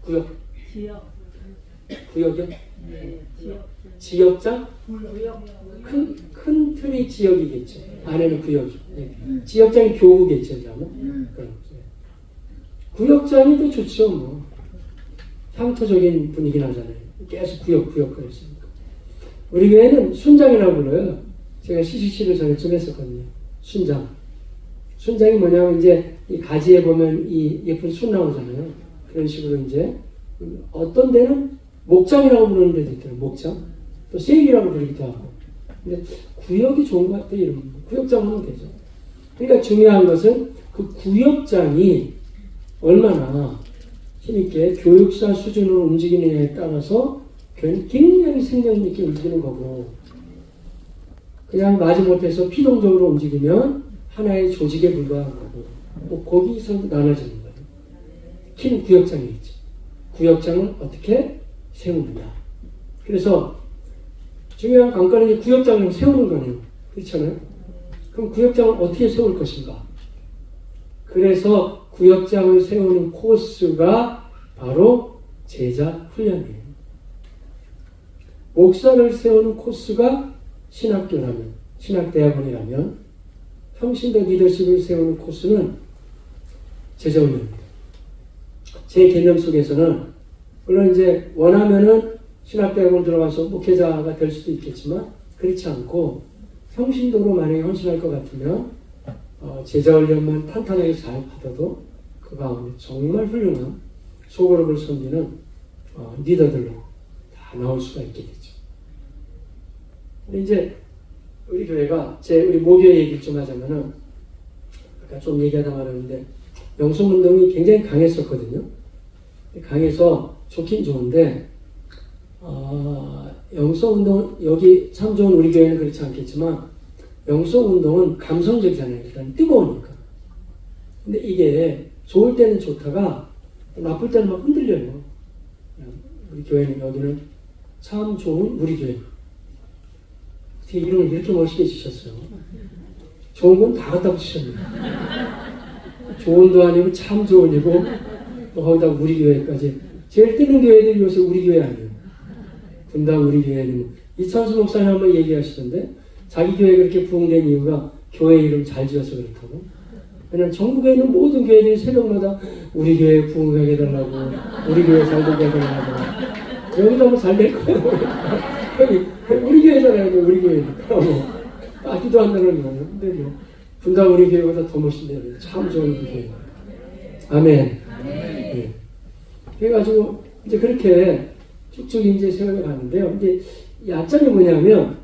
구역. 구역이요? 지역장? 큰 틀이 지역이겠죠. 안에는 구역이. 지역장이 교구겠죠. 그럼. 구역장이 더 좋죠. 뭐. 향토적인 분위기 나잖아요. 계속 구역 그랬으니까. 우리 교회는 순장이라고 불러요. 제가 CCC를 전에 좀 했었거든요. 순장. 순장이 뭐냐면 이제 이 가지에 보면 이 예쁜 순 나오잖아요. 그런 식으로 이제 어떤 데는 목장이라고 부르는 데도 있더라고요. 목장. 또 세일이라고 부르기도 하고. 근데 구역이 좋은 것 같아요. 이름. 구역장 하면 되죠. 그러니까 중요한 것은 그 구역장이 얼마나 힘있게 교육사 수준으로 움직이느냐에 따라서 교회는 굉장히 생명 있게 움직이는 거고, 그냥 마지못해서 피동적으로 움직이면 하나의 조직에 불과한 거고, 뭐 거기서 나눠지는 거예요. 긴 구역장이 있죠. 구역장을 어떻게 세우느냐. 그래서 중요한 관건은 이제 구역장을 세우는 거네요. 그렇잖아요. 그럼 구역장을 어떻게 세울 것인가. 그래서 구역장을 세우는 코스가 바로 제자 훈련이에요. 목사를 세우는 코스가 신학교라면, 신학대학원이라면, 평신도 리더십을 세우는 코스는 제자 훈련입니다. 제 개념 속에서는 물론 이제 원하면은 신학대학원 들어가서 목회자가 될 수도 있겠지만 그렇지 않고 평신도로 만약에 헌신할 것 같으면 제자 훈련만 탄탄하게 잘 받아도 그 가운데 정말 훌륭한 소그룹을 섬기는 리더들로 다 나올 수가 있게 되죠. 근데 이제 우리 교회가 우리 모교회 얘기를 좀 하자면은 아까 좀 얘기하다 말았는데 영성운동이 굉장히 강했었거든요. 강해서 좋긴 좋은데 영성운동 여기 참 좋은 우리 교회는 그렇지 않겠지만 영성운동은 감성적이잖아요. 일단 뜨거우니까. 근데 이게 좋을 때는 좋다가 나쁠 때는 막 흔들려요. 우리 교회는 여기는 참 좋은 우리 교회. 어떻게 이름을 이렇게 멋있게 지셨어요? 좋은 건 다 갖다 붙이셨네요. 좋은도 아니고 참 좋은이고 또 거기다 우리 교회까지. 제일 뜨는 교회들이 요새 우리 교회 아니에요. 분당 우리 교회는 이찬수 목사님 한번 얘기하시던데 자기 교회 그렇게 부흥된 이유가 교회 이름 잘 지어서 그렇다고. 왜냐면 전국에 있는 모든 교회들이 새벽마다 우리 교회 부흥하게 해달라고, 우리 교회 잘 되게 해달라고. 여기도 하면 잘 될 거예요. 여기 우리 교회잖아요. 우리 교회니까 뭐 기도한다는 거예요. 근데 뭐 분당 우리 교회보다 더 멋있네요. 참 좋은 우리 교회. 아멘. 네. 그래가지고 이제 그렇게 쭉쭉 이제 세월이 가는데요. 이제 야점이 뭐냐면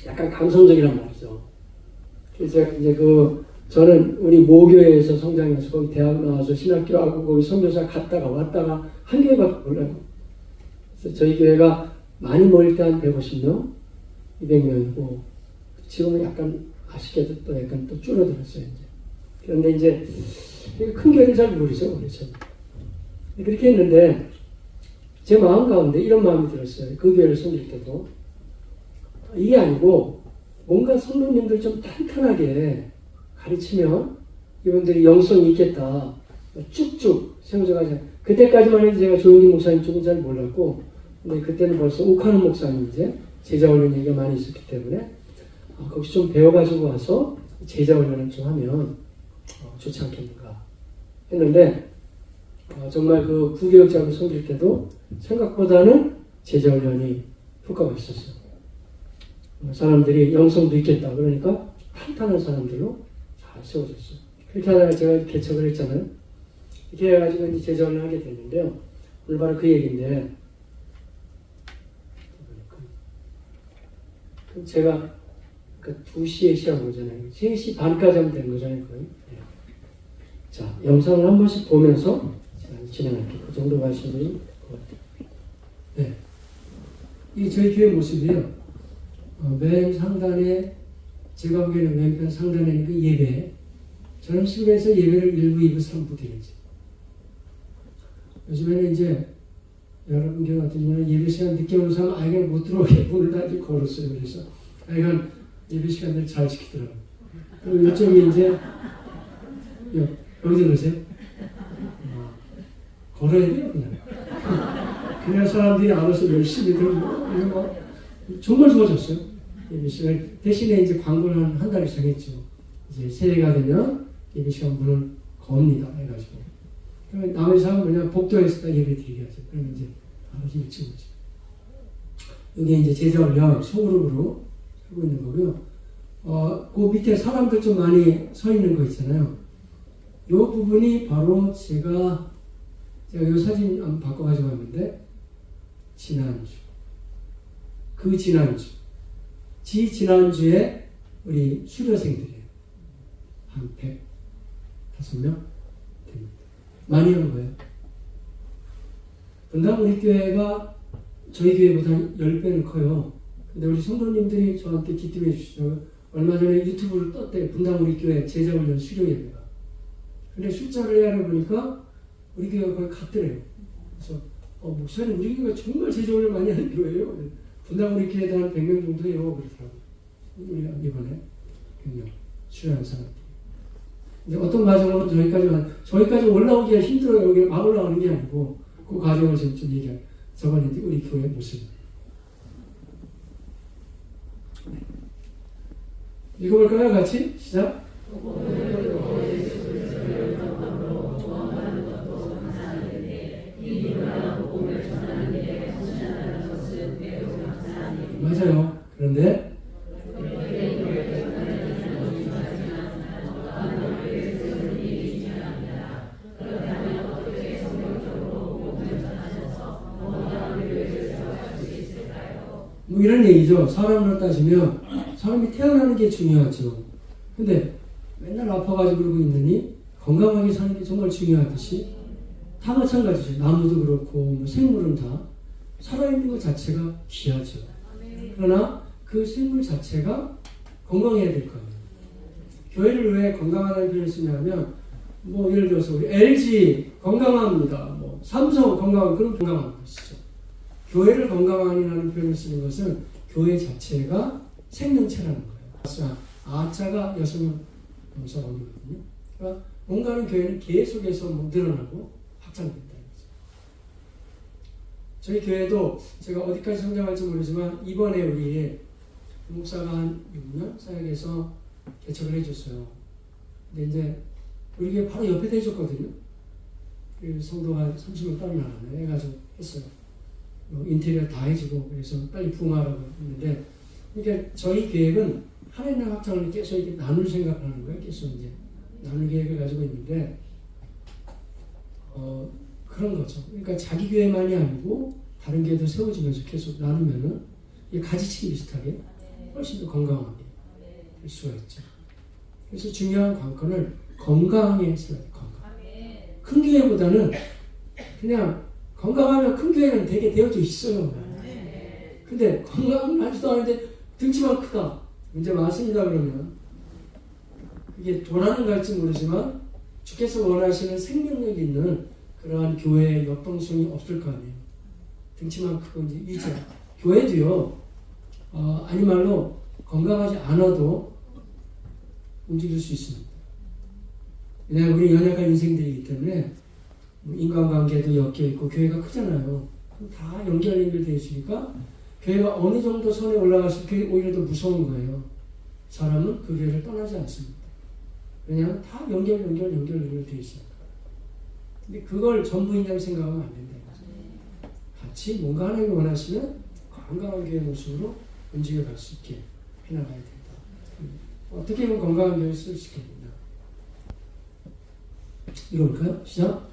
약간 감성적이란 말이죠. 그래서 이제 저는 우리 모교회에서 성장해서 거기 대학 나와서 신학교 하고 거기 선교사 갔다가 왔다가 한 교회밖에 몰라요. 그래서 저희 교회가 많이 모일 때 한 150명, 200명이고 지금은 약간 아쉽게도 또 약간 또 줄어들었어요. 이제. 그런데 이제 큰 교회를 잘 모르죠, 그래서 그렇게 했는데 제 마음 가운데 이런 마음이 들었어요. 그 교회를 섬길 때도 이게 아니고 뭔가 성도님들 좀 탄탄하게 가르치면 이분들이 영성이 있겠다. 쭉쭉 세워져가지고 그때까지만 해도 제가 조용기 목사님 쪽은 잘 몰랐고 근데 그때는 벌써 옥하는 목사님 이제 제자 훈련 얘기가 많이 있었기 때문에 거기서 좀 배워가지고 와서 제자 훈련을 좀 하면 좋지 않겠는가 했는데 정말 그 구교역장을 섬길 때도 생각보다는 제자 훈련이 효과가 있었어요. 사람들이 영성도 있겠다. 그러니까 탄탄한 사람들로 잘 세워졌어요. 그렇게 하다가 제가 개척을 했잖아요. 이렇게 해가지고 이제 제자 훈련을 하게 됐는데요. 오늘 바로 그 얘기인데 제가 그 2시에 시험 보잖아요. 3시 반까지 하면 되는 거잖아요. 거의. 네. 자, 영상을 한 번씩 보면서 진행할게요. 그 정도 말씀드리면 될 것 같아요. 네. 이 저희 교회 모습이요. 맨 상단에, 제가 보기에는 왼편 상단에 있는 그 예배. 저는 실내에서 예배를 1부, 2부, 3부 드리죠. 요즘에는 이제 여러분 교회 같은 예배 시간 늦게 오는 사람 아이가 못 들어오게 문을 다 이제 걸었어요. 그래서 아이가 예배 시간을 잘 지키더라고요. 그리고 이쪽이 이제 여기 들으세요? 걸어야 돼요, 그냥. 그냥 사람들이 알아서 열심히 들고, 정말 좋아졌어요. 예배 시간. 대신에 이제 광고를 한 달 이상 했죠. 이제 새해가 되면 예배 시간 문을 겁니다. 해가지고. 그러면 나머지 사람은 그냥 복도에서 예배 드리게 하죠. 그러면 이제 알아서 일찍 오죠. 여기 이제 제자훈련 소그룹으로 하고 있는 거고요. 그 밑에 사람들 좀 많이 서 있는 거 있잖아요. 이 부분이 바로 제가 이 사진 한번 바꿔가지고 왔는데, 지난주. 그 지난주에 우리 수료생들이에요. 한 105명 됩니다. 많이 한 거예요. 분당 우리 교회가 저희 교회보다 10배는 커요. 근데 우리 성도님들이 저한테 기tim해 주시죠. 얼마 전에 유튜브를 떴대요. 분당 우리 교회 제자훈련 수료 예배가. 근데 숫자를 알아보니까 우리 교회가 거의 같더래요. 그래서 목사님 우리 교회가 정말 제자훈련 많이 하는 교회예요. 분당 우리 교회에 한 100명 정도 해요. 그러더라고요. 이번에 100명 수료한 사람들. 이제 어떤 과정으로 저희까지 올라오기가 힘들어요. 여기 막 올라가는 게 아니고 그 과정을 지금 좀 얘기할. 저번에 우리 교회 모습. 네. 읽어볼까요? 같이 시작. 맞아요. 그런데 뭐 이런 얘기죠. 사람으로 따지면 사람이 태어나는 게 중요하죠. 근데 맨날 아파가지고 그러고 있느니 건강하게 사는 게 정말 중요하듯이 다 마찬가지죠. 나무도 그렇고 뭐 생물은 다 살아있는 것 자체가 귀하죠. 그러나 그 생물 자체가 건강해야 될 거예요. 교회를 왜 건강하다는 표현을 쓰냐면 뭐 예를 들어서 우리 LG 건강합니다. 뭐 삼성 건강한 그런 건강한 것이죠. 교회를 건강하니라는 표현을 쓰는 것은 교회 자체가 생명체라는 거예요. 아자가 여성 명사원이거든요. 그러니까 뭔가는 교회는 계속해서 늘어나고 확장된다는 거죠. 저희 교회도 제가 어디까지 성장할지 모르지만 이번에 우리 목사가 한 6년 사역에서 개척을 해줬어요. 근데 이제 우리 교회 바로 옆에 해줬거든요. 그 성도가 30명 따로 나왔네 해가지고 했어요. 인테리어 다 해주고 그래서 빨리 부흥하라고 했는데, 그러니까 저희 계획은 하나님의 확장을 계속 이렇게 나눌 생각을 하는 거예요. 계속 이제 나눌 계획을 가지고 있는데 그런 거죠. 그러니까 자기 교회만이 아니고 다른 교회도 세워지면서 계속 나누면은 이게 가지치기 비슷하게 훨씬 더 건강하게 될 수가 있죠. 그래서 중요한 관건을 건강하게 써야 돼요. 건강. 큰 교회보다는 그냥 건강하면 큰 교회는 되게 되어져 있어요. 근데 건강하지도 않은데 등치만 크다. 문제 많습니다. 그러면 이게 도라는 갈지 모르지만 주께서 원하시는 생명력 있는 그러한 교회의 역동성이 없을 거 아니에요. 등치만 크고 이제 유지. 교회도요. 아니 말로 건강하지 않아도 움직일 수 있습니다. 왜냐하면 우리 연약한 인생들이기 때문에 인간관계도 엮여 있고 교회가 크잖아요. 그럼 다 연결되어 있으니까 교회가 어느 정도 선에 올라갔을 때 오히려 더 무서운 거예요. 사람은 그 교회를 떠나지 않습니다. 왜냐하면 다 연결되어 있어요. 근데 그걸 전부인양 생각하면 안 된다. 같이 뭔가 하나님이 원하시는 건강한 교회 모습으로 움직여 갈 수 있게 해나가야 된다. 어떻게 하면 건강한 교회를 쓸 수 있겠느냐. 읽어볼까요? 시작.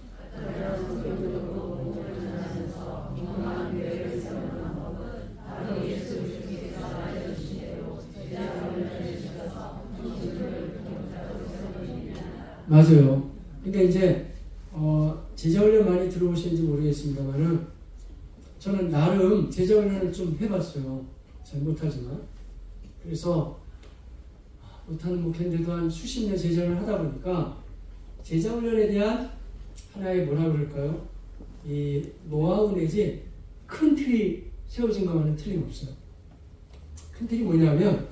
맞아요. 그러니까 이제 제자훈련 많이 들어보시는지 모르겠습니다만은 저는 나름 제자훈련을 좀 해봤어요. 잘 못하지만. 그래서 못하는 목회인들도 한 수십 년 제자훈련을 하다 보니까 제자훈련에 대한 하나의 뭐라 그럴까요? 이 노하우 내지 큰 틀이 세워진 것만은 틀림없어요. 큰 틀이 뭐냐면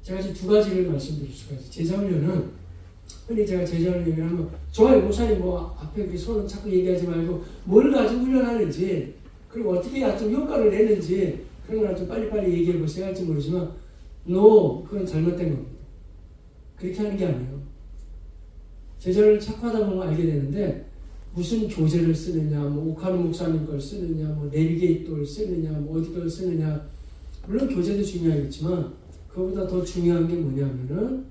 제가 지금 두 가지를 말씀드릴 수가 있어요. 제자훈련은 흔히 제가 제자훈련 얘기하면 좋아요 목사님 뭐 앞에 이렇게 손을 자꾸 얘기하지 말고 뭘 가지고 훈련하는지 그리고 어떻게 해야 좀 효과를 내는지 그런 걸 좀 빨리빨리 얘기해 보세요 할지 모르지만 그건 잘못된 겁니다. 그렇게 하는 게 아니에요. 제자를 자꾸 하다 보면 알게 되는데 무슨 교재를 쓰느냐, 뭐 오카노 목사님 걸 쓰느냐, 뭐 내비게이터를 쓰느냐, 뭐 어디 걸 쓰느냐. 물론 교재도 중요하겠지만 그거보다 더 중요한 게 뭐냐면은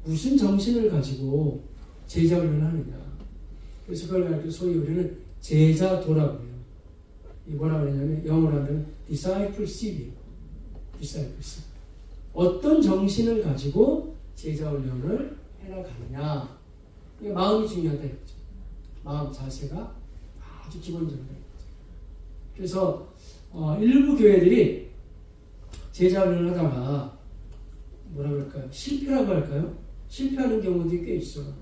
무슨 정신을 가지고 제자훈련을 하느냐. 그래서 그걸 가지고 소위 우리는 제자도라고 해요. 이 뭐라 그러냐면 영어로 하면 discipleship이에요. discipleship. 어떤 정신을 가지고 제자훈련을 해나가느냐. 이게 마음이 중요하다 이거죠. 마음 자세가 아주 기본적이다 이거죠. 그래서 일부 교회들이 제자훈련을 하다가 뭐라 그럴까요? 실패라고 할까요? 실패하는 경우도 꽤 있어요.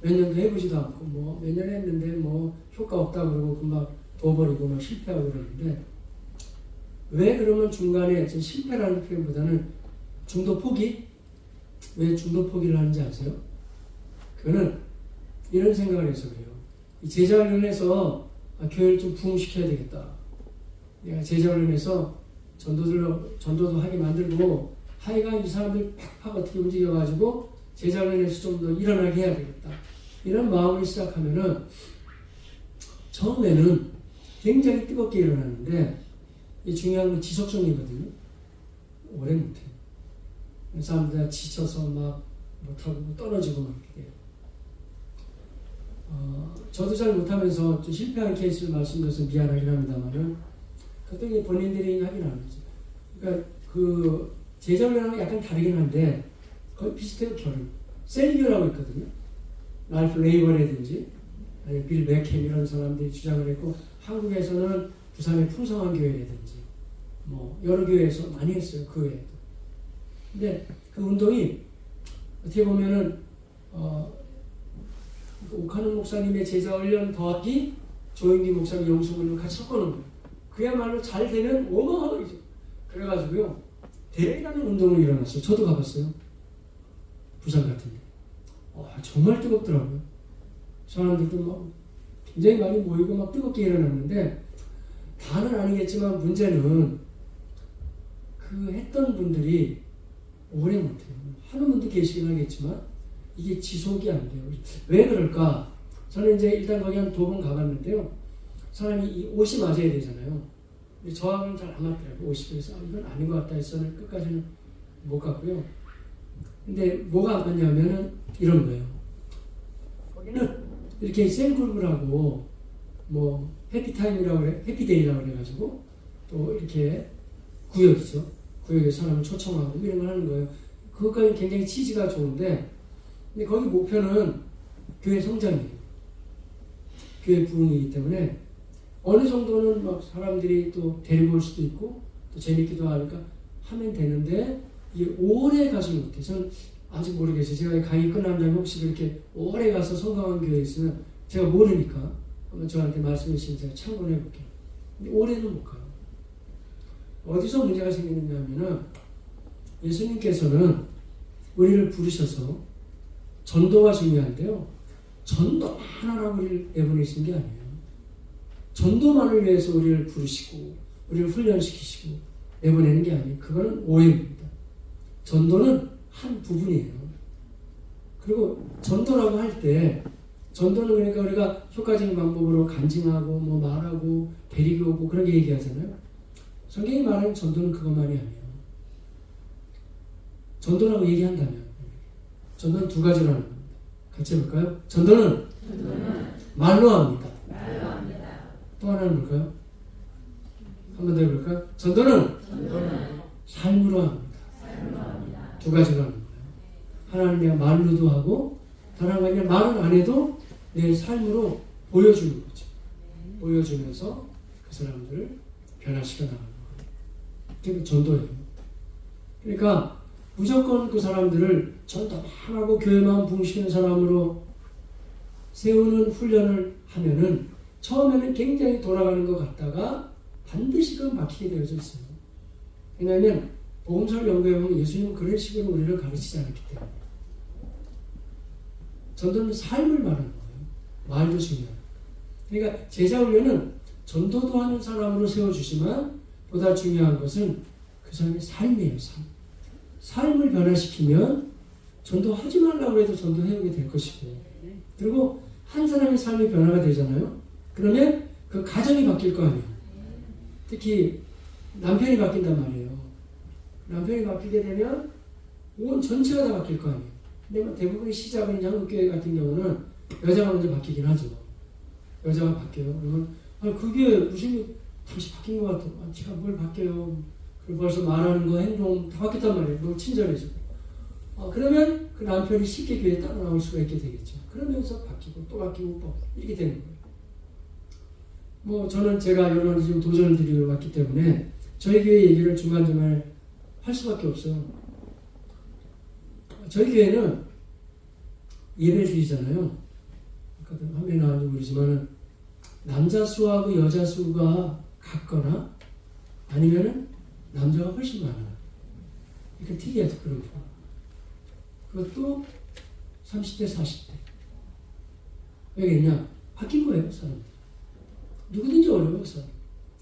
몇 년도 해보지도 않고 뭐 몇 년 했는데 뭐 효과 없다 그러고 금방 둬버리고 막 실패하고 그러는데 왜 그러면 중간에 실패라는 표현보다는 중도 포기? 왜 중도 포기를 하는지 아세요? 그거는 이런 생각을 해서 그래요. 이 제자훈련에서 교회를 좀 부흥시켜야 되겠다. 내가 제자훈련에서 전도도 하게 만들고 하여간 이 사람들 팍팍 어떻게 움직여가지고 제자훈련에서 좀 더 일어나게 해야 되겠다. 이런 마음을 시작하면은 처음에는 굉장히 뜨겁게 일어나는데 이 중요한 건 지속성이거든요. 오래 못해요. 사람들 다 지쳐서 막 못하고 떨어지고 막 이렇게 돼요. 저도 잘 못하면서 좀 실패한 케이스를 말씀드려서 미안하긴 합니다만은 그것도 본인들이 하긴 하는 거죠. 그러니까 그 제자훈련하고 약간 다르긴 한데 거의 비슷해요. 결은 셀교라고 있거든요. 랄프 레이버라든지 아니 빌 맥캠 이런 사람들이 주장을 했고 한국에서는 부산의 풍성한 교회라든지 뭐 여러 교회에서 많이 했어요. 그 외에도. 근데 그 운동이 어떻게 보면은 오카노 목사님의 제자훈련 더하기 조영기 목사님 영수훈련 같이 섞어놓은 거예요. 그야말로 잘 되면 어마어마하죠. 그래가지고요 대단한 운동이 일어났어요. 저도 가봤어요. 부산 같은데. 정말 뜨겁더라고요. 사람들도 막 굉장히 많이 모이고 막 뜨겁게 일어났는데 다는 아니겠지만 문제는 그 했던 분들이 오래 못해요. 하는 분도 계시긴 하겠지만 이게 지속이 안 돼요. 왜 그럴까? 저는 이제 일단 거기 한 2번 가봤는데요. 사람이 이 옷이 맞아야 되잖아요. 근데 저하고는 잘 안 맞더라고요. 옷이. 그래서 이건 아닌 것 같다 해서 끝까지는 못 갔고요. 근데 뭐가 안 맞냐면은 이런 거예요. 거기는 이렇게 셀그룹을 하고 뭐 해피타임이라고 그래, 해피데이라고 그래가지고 또 이렇게 구역이죠. 구역에 사람을 초청하고 이런 걸 하는 거예요. 그것까지 굉장히 취지가 좋은데 근데 거기 목표는 교회 성장이에요. 교회 부흥이기 때문에 어느 정도는 막 사람들이 또 데리고 올 수도 있고 또 재밌기도 하니까 하면 되는데 이게 오래 가지 못해. 저는 아직 모르겠어요. 제가 강의 끝난 다음에 혹시 그렇게 오래 가서 성공한 교회에 있으면 제가 모르니까 한번 저한테 말씀해 주시면 제가 참고를 해볼게요. 근데 오래는 못 가요. 어디서 문제가 생기느냐 하면은 예수님께서는 우리를 부르셔서 전도가 중요한데요. 전도 하나라고 우리를 내보내신 게 아니에요. 전도만을 위해서 우리를 부르시고 우리를 훈련시키시고 내보내는 게 아니에요. 그거는 오해입니다. 전도는 한 부분이에요. 그리고 전도라고 할 때 전도는 그러니까 우리가 효과적인 방법으로 간증하고 뭐 말하고 데리고 오고 그런 게 얘기하잖아요. 성경이 말하는 전도는 그것만이 아니에요. 전도라고 얘기한다면 전도는 2가지로 하는 겁니다. 같이 해볼까요? 전도는 말로 합니다. 또 하나는 뭘까요? 한 번 더 해볼까요? 전도는 삶으로 합니다. 2가지로 하는 거예요. 하나는 내가 말로도 하고 단 한 가지 말은 안 해도 내 삶으로 보여주는 거죠. 보여주면서 그 사람들을 변화시켜 나가는 거예요. 그게 전도예요. 그러니까 무조건 그 사람들을 전도만 하고 교회만 붕시는 사람으로 세우는 훈련을 하면은 처음에는 굉장히 돌아가는 것 같다가 반드시 그건 막히게 되어져 있어요. 왜냐하면 복음서를 연구해보면 예수님은 그런 식으로 우리를 가르치지 않았기 때문에. 전도는 삶을 말하는 거예요. 말도 중요해요. 그러니까 제자 훈련은 전도도 하는 사람으로 세워주지만 보다 중요한 것은 그 사람의 삶이에요. 삶을 변화시키면 전도하지 말라고 해도 전도해오게 될 것이고, 그리고 한 사람의 삶이 변화가 되잖아요. 그러면 그 가정이 바뀔 거 아니에요. 특히 남편이 바뀐단 말이에요. 남편이 바뀌게 되면 온 전체가 다 바뀔 거 아니에요. 근데 뭐 대부분의 시작은 한국교회 같은 경우는 여자가 먼저 바뀌긴 하죠. 여자가 바뀌어요. 그러면 그게 무슨 당시 바뀐 것 같아. 제가 뭘 바뀌어요. 그리고 벌써 말하는 거, 행동 다 바뀌었단 말이에요. 너무 친절해져. 그러면 그 남편이 쉽게 교회에 따라 나올 수가 있게 되겠죠. 그러면서 바뀌고 또 바뀌고 또 이렇게 되는 거예요. 뭐 저는 제가 여러 가지 지금 도전을 드리러 왔기 때문에 저희 교회 얘기를 중간중간에 할 수밖에 없어요. 저희 교회는 예배를 드리잖아요. 아까도 화면에 나와서 모르지만은 남자 수하고 여자 수가 같거나 아니면은 남자가 훨씬 많아요. 그러니까 특이하죠, 그런 거. 그것도 30대, 40대. 왜냐냐? 바뀐 거예요, 사람. 누구든지 어려워요, 사람.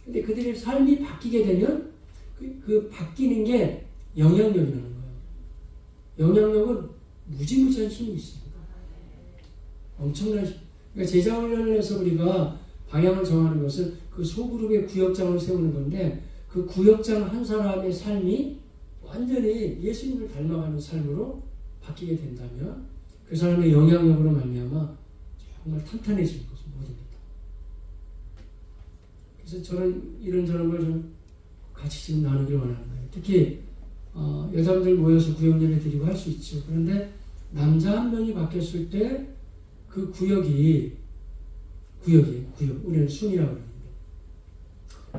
근데 그들의 삶이 바뀌게 되면 그 바뀌는 게 영향력이라는 거예요. 영향력은 무지무지한 힘이 있습니다. 엄청난 힘. 그러니까 제자 훈련을 해서 우리가 방향을 정하는 것은 그 소그룹의 구역장을 세우는 건데 그 구역장 한 사람의 삶이 완전히 예수님을 닮아가는 삶으로 바뀌게 된다면 그 사람의 영향력으로 말미암아 정말 탄탄해지는 거죠. 모든 게 다. 그래서 저는 이런저런 걸 좀 같이 지금 나누길 원하는 거예요. 특히 여자분들 모여서 구역 예배 드리고 할 수 있죠. 그런데 남자 한 명이 바뀌었을 때 그 구역이에요. 우리는 순이라고 합니다.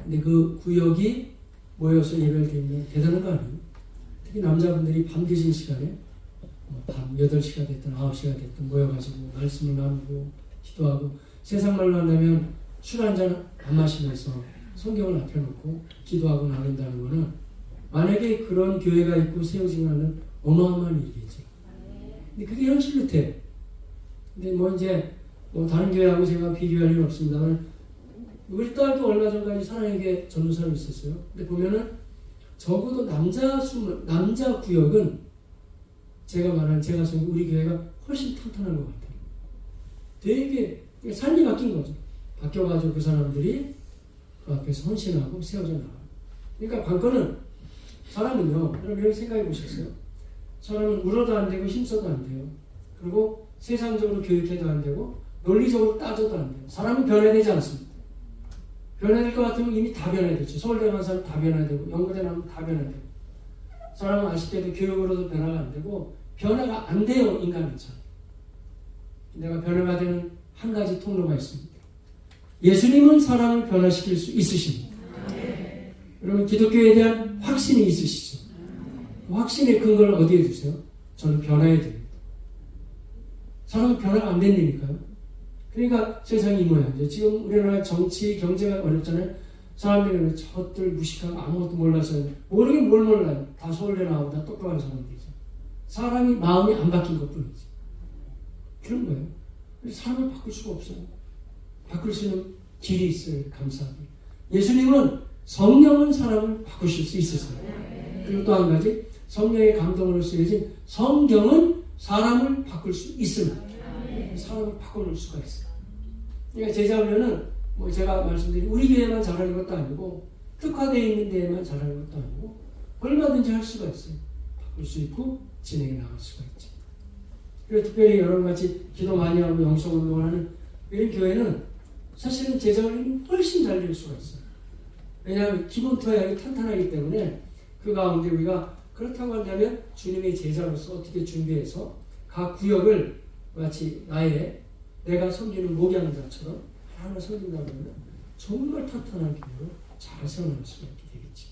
근데 그 구역이 모여서 예배를 드리면 대단한 거 아니에요? 특히 남자분들이 밤 늦은 시간에 밤 8시가 됐든 9시가 됐든 모여가지고 말씀을 나누고 기도하고 세상 말로 한다면 술 한잔 안 마시면서 성경을 앞에 놓고 기도하고 나눈다는 거는 만약에 그런 교회가 있고 세워지면 어마어마한 일이겠죠. 근데 그게 현실로 돼. 근데 다른 교회하고 제가 비교할 일은 없습니다만 우리 딸도 얼마 전까지 사랑에게 전도사로 있었어요. 근데 보면은 적어도 남자 구역은 제가 생각 우리 교회가 훨씬 탄탄한 것 같아요. 되게 삶이 바뀐 거죠. 바뀌어가지고 그 사람들이 그 앞에서 헌신하고 세워져 나가요. 그러니까 관건은 사람은요, 여러분 이런 생각해 보셨어요? 사람은 울어도 안 되고 힘써도 안 돼요. 그리고 세상적으로 교육해도 안 되고 논리적으로 따져도 안 돼요. 사람은 변화되지 않습니다. 변화될 것 같으면 이미 다 변화됐죠. 서울대 간 사람 다 변화되고 연구대 나면 다 변화되고 사람은 아쉽게도 교육으로도 변화가 안 되고 변화가 안 돼요. 인간은 참. 내가 변화가 되는 한 가지 통로가 있습니다. 예수님은 사람을 변화시킬 수 있으십니다. 여러분 기독교에 대한 확신이 있으시죠? 확신의 근거를 어디에 두세요? 저는 변화에 듭니다. 사람은 변화가 안 된다니까요. 그러니까 세상이 이 모양이죠. 지금 우리나라 정치, 경제가 어렵잖아요. 사람들은 저들 무식하고 아무것도 몰라서 모르긴 뭘 몰라요. 다 서울대 나오고 다 똑똑한 사람들이죠. 사람이 마음이 안 바뀐 것뿐이지. 그런 거예요. 사람을 바꿀 수가 없어요. 바꿀 수 있는 길이 있어요. 감사하게. 예수님은 성령은 사람을 바꾸실 수 있으세요. 그리고 또 한 가지 성령의 감동으로 쓰여진 성경은 사람을 바꿀 수 있습니다. 사람을 바꿔놓을 수가 있어요. 그러니까 제자훈련은 제가 말씀드린 우리 교회만 잘하는 것도 아니고 특화되어 있는 데에만 잘하는 것도 아니고 얼마든지 할 수가 있어요. 바꿀 수 있고 진행해 나갈 수가 있죠. 그리고 특별히 여러분같이 기도 많이 하고 영성운동을 하는 이런 교회는 사실은 제자훈련이 훨씬 잘 될 수가 있어요. 왜냐하면 기본 토양이 탄탄하기 때문에 그 가운데 우리가 그렇다고 한다면 주님의 제자로서 어떻게 준비해서 각 구역을 마치 내가 섬기는 목양자처럼 하나 섬긴다고 하면 정말 탄탄한 교회로 잘 세워나갈 수가 있게 되겠지.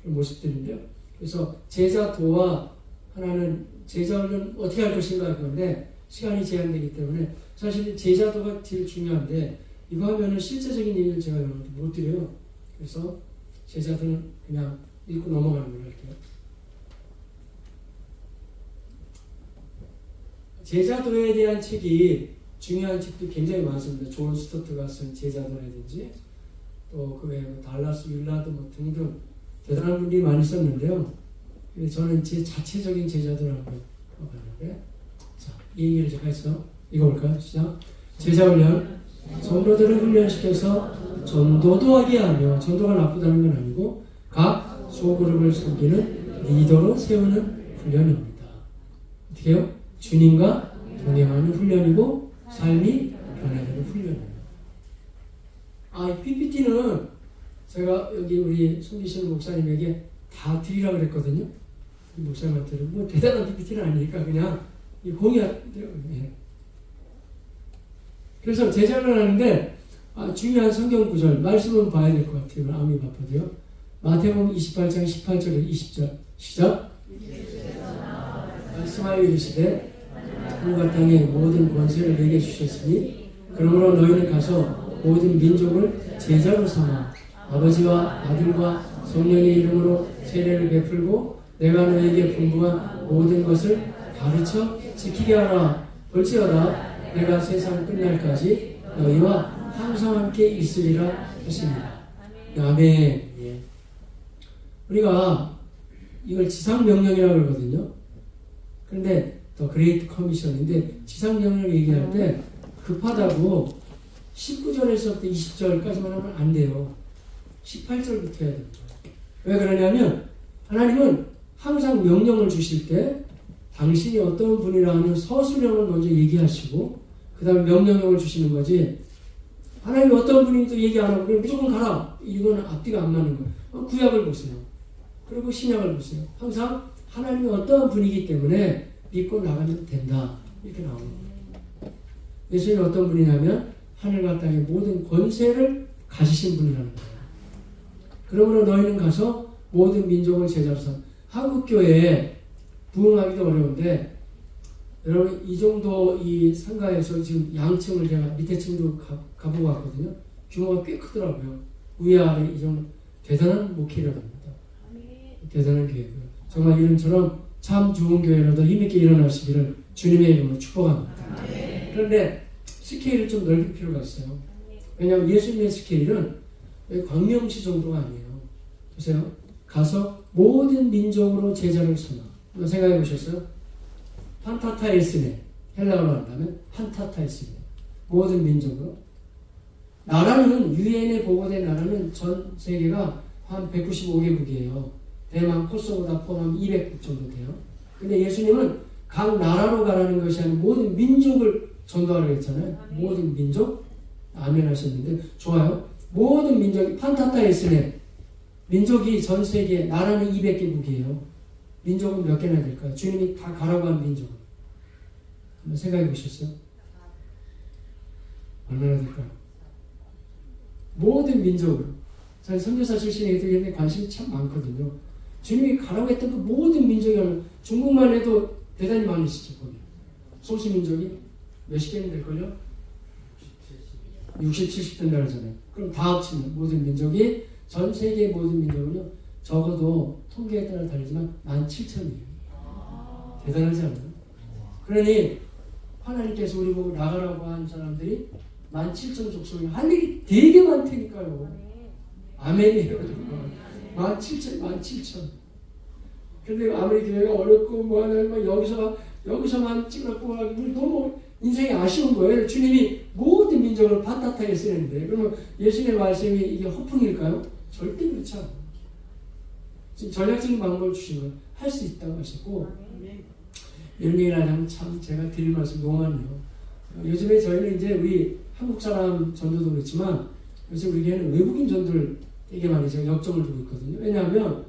그런 모습들인데요. 그래서 제자도와 하나는 제자훈련 어떻게 할 것인가 그런데 시간이 제한되기 때문에 사실 제자도가 제일 중요한데 이거 하면은 실제적인 얘기를 제가 여러분한테 못 드려요. 그래서 제자도는 그냥 읽고 넘어가는 걸로 할게요. 제자도에 대한 책이 중요한 책도 굉장히 많습니다. 존 스토트가 쓴 제자도라든지 또 그 외에 달라스 윌라드 등등 대단한 분들이 많이 썼는데요. 저는 제 자체적인 제자도를 한번 봤는데 자, 이 얘기를 제가 해서 읽어볼까요? 시작. 제자훈련, 성도들을 훈련시켜서 전도도 하게 하며 전도가 나쁘다는 건 아니고 각 소그룹을 섬기는 리더로 세우는 훈련입니다. 어떻게 해요? 주님과 동행하는 훈련이고 삶이 변화되는 훈련이에요. 이 PPT는 제가 여기 우리 숨기시는 목사님에게 다 드리라고 그랬거든요. 목사님한테는 뭐 대단한 PPT는 아니니까 그냥 공유하더라고요. 예. 그래서 제자를 하는데 중요한 성경 구절 말씀은 봐야 될 것 같아요. 마음이 바빠도요. 마태복음 28장 18절에 20절 시작. 말씀하여 이르시되 하늘과 땅의 모든 권세를 내게 주셨으니 그러므로 너희는 가서 모든 민족을 제자로 삼아 아버지와 아들과 성령의 이름으로 세례를 베풀고 내가 너희에게 분부한 모든 것을 가르쳐 지키게 하라. 볼지어다 내가 세상 끝날까지 너희와 항상 함께 있으리라 하십니다. 아멘. 예. 우리가 이걸 지상명령이라고 그러거든요. 그런데 더 그레이트 커미션인데 지상명령을 얘기할 때 급하다고 19절에서부터 20절까지만 하면 안 돼요. 18절부터 해야 됩니다. 왜 그러냐면 하나님은 항상 명령을 주실 때 당신이 어떤 분이라는 서술형을 먼저 얘기하시고 그 다음에 명령형을 주시는 거지 하나님이 어떤 분인지도 얘기 안 하고 그냥 무조건 가라. 이거는 앞뒤가 안 맞는 거예요. 구약을 보세요. 그리고 신약을 보세요. 항상 하나님이 어떠한 분이기 때문에 믿고 나가면 된다. 이렇게 나옵니다. 예수님이 어떤 분이냐면 하늘과 땅의 모든 권세를 가지신 분이라는 거예요. 그러므로 너희는 가서 모든 민족을 제자로 삼아. 한국교회에 부흥하기도 어려운데 여러분 이 정도 이 상가에서 지금 양층을 제가 밑에 층도 가보고 왔거든요. 규모가 꽤 크더라고요. 위아래 이 정도 대단한 목회라합니다. 대단한 교회고요. 정말 이름처럼 참 좋은 교회로도 힘있게 일어나시기를 주님의 이름으로 축복합니다. 그런데 스케일을 좀 넓힐 필요가 있어요. 왜냐하면 예수님의 스케일은 광명시 정도가 아니에요. 보세요. 가서 모든 민족으로 제자를 삼아. 한번 생각해 보셨어요? 판타타에스네. 헬라어로 한다면 판타타에스네. 모든 민족으로. 나라는 유엔에 보고된 나라는 전 세계가 한 195개국이에요. 대만, 코소보 다 포함하면 200국 정도 돼요. 근데 예수님은 각 나라로 가라는 것이 아니라 모든 민족을 전도하라고 했잖아요. 모든 민족. 아멘 하셨는데 좋아요. 모든 민족이 판타타에스네. 민족이 전 세계 나라는 200개국이에요. 민족은 몇 개나 될까요? 주님이 다 가라고 한 민족은. 한번 생각해 보셨어요? 얼마나 될까요? 모든 민족으로. 저는 선교사 출신이기 때문에 관심이 참 많거든요. 주님이 가라고 했던 그 모든 민족이 하면 중국만 해도 대단히 많으시죠. 거기. 소수민족이 몇십 개는 될걸요? 60, 70 된다 그러잖아요. 그럼 다 합치면 모든 민족이 전 세계의 모든 민족은요. 적어도 통계에 따라 다르지만 17,000이에요. 대단하지 않아요? 그러니 하나님께서 우리 보고 나가라고 한 사람들이 17,000 족속이 할 일이 되게 많다니까요. 아멘이에요. 17,000. 근데 아무리 교회가 어렵고 뭐하냐면 여기서만 찍어놓고 하기 너무 인생이 아쉬운 거예요. 주님이 모든 민족을 판타타에 쓰는데 그러면 예수님의 말씀이 이게 허풍일까요? 절대 그렇지 않아요. 지금 전략적인 방법을 주신 거예요. 할 수 있다고 하셨고 이런 얘기를 하자면 참 제가 드릴 말씀 너무 많네요. 요즘에 저희는 이제 우리 한국 사람 전도도 그렇지만 요새 우리 교회는 외국인 전도를 되게 많이 제가 역점을 두고 있거든요. 왜냐하면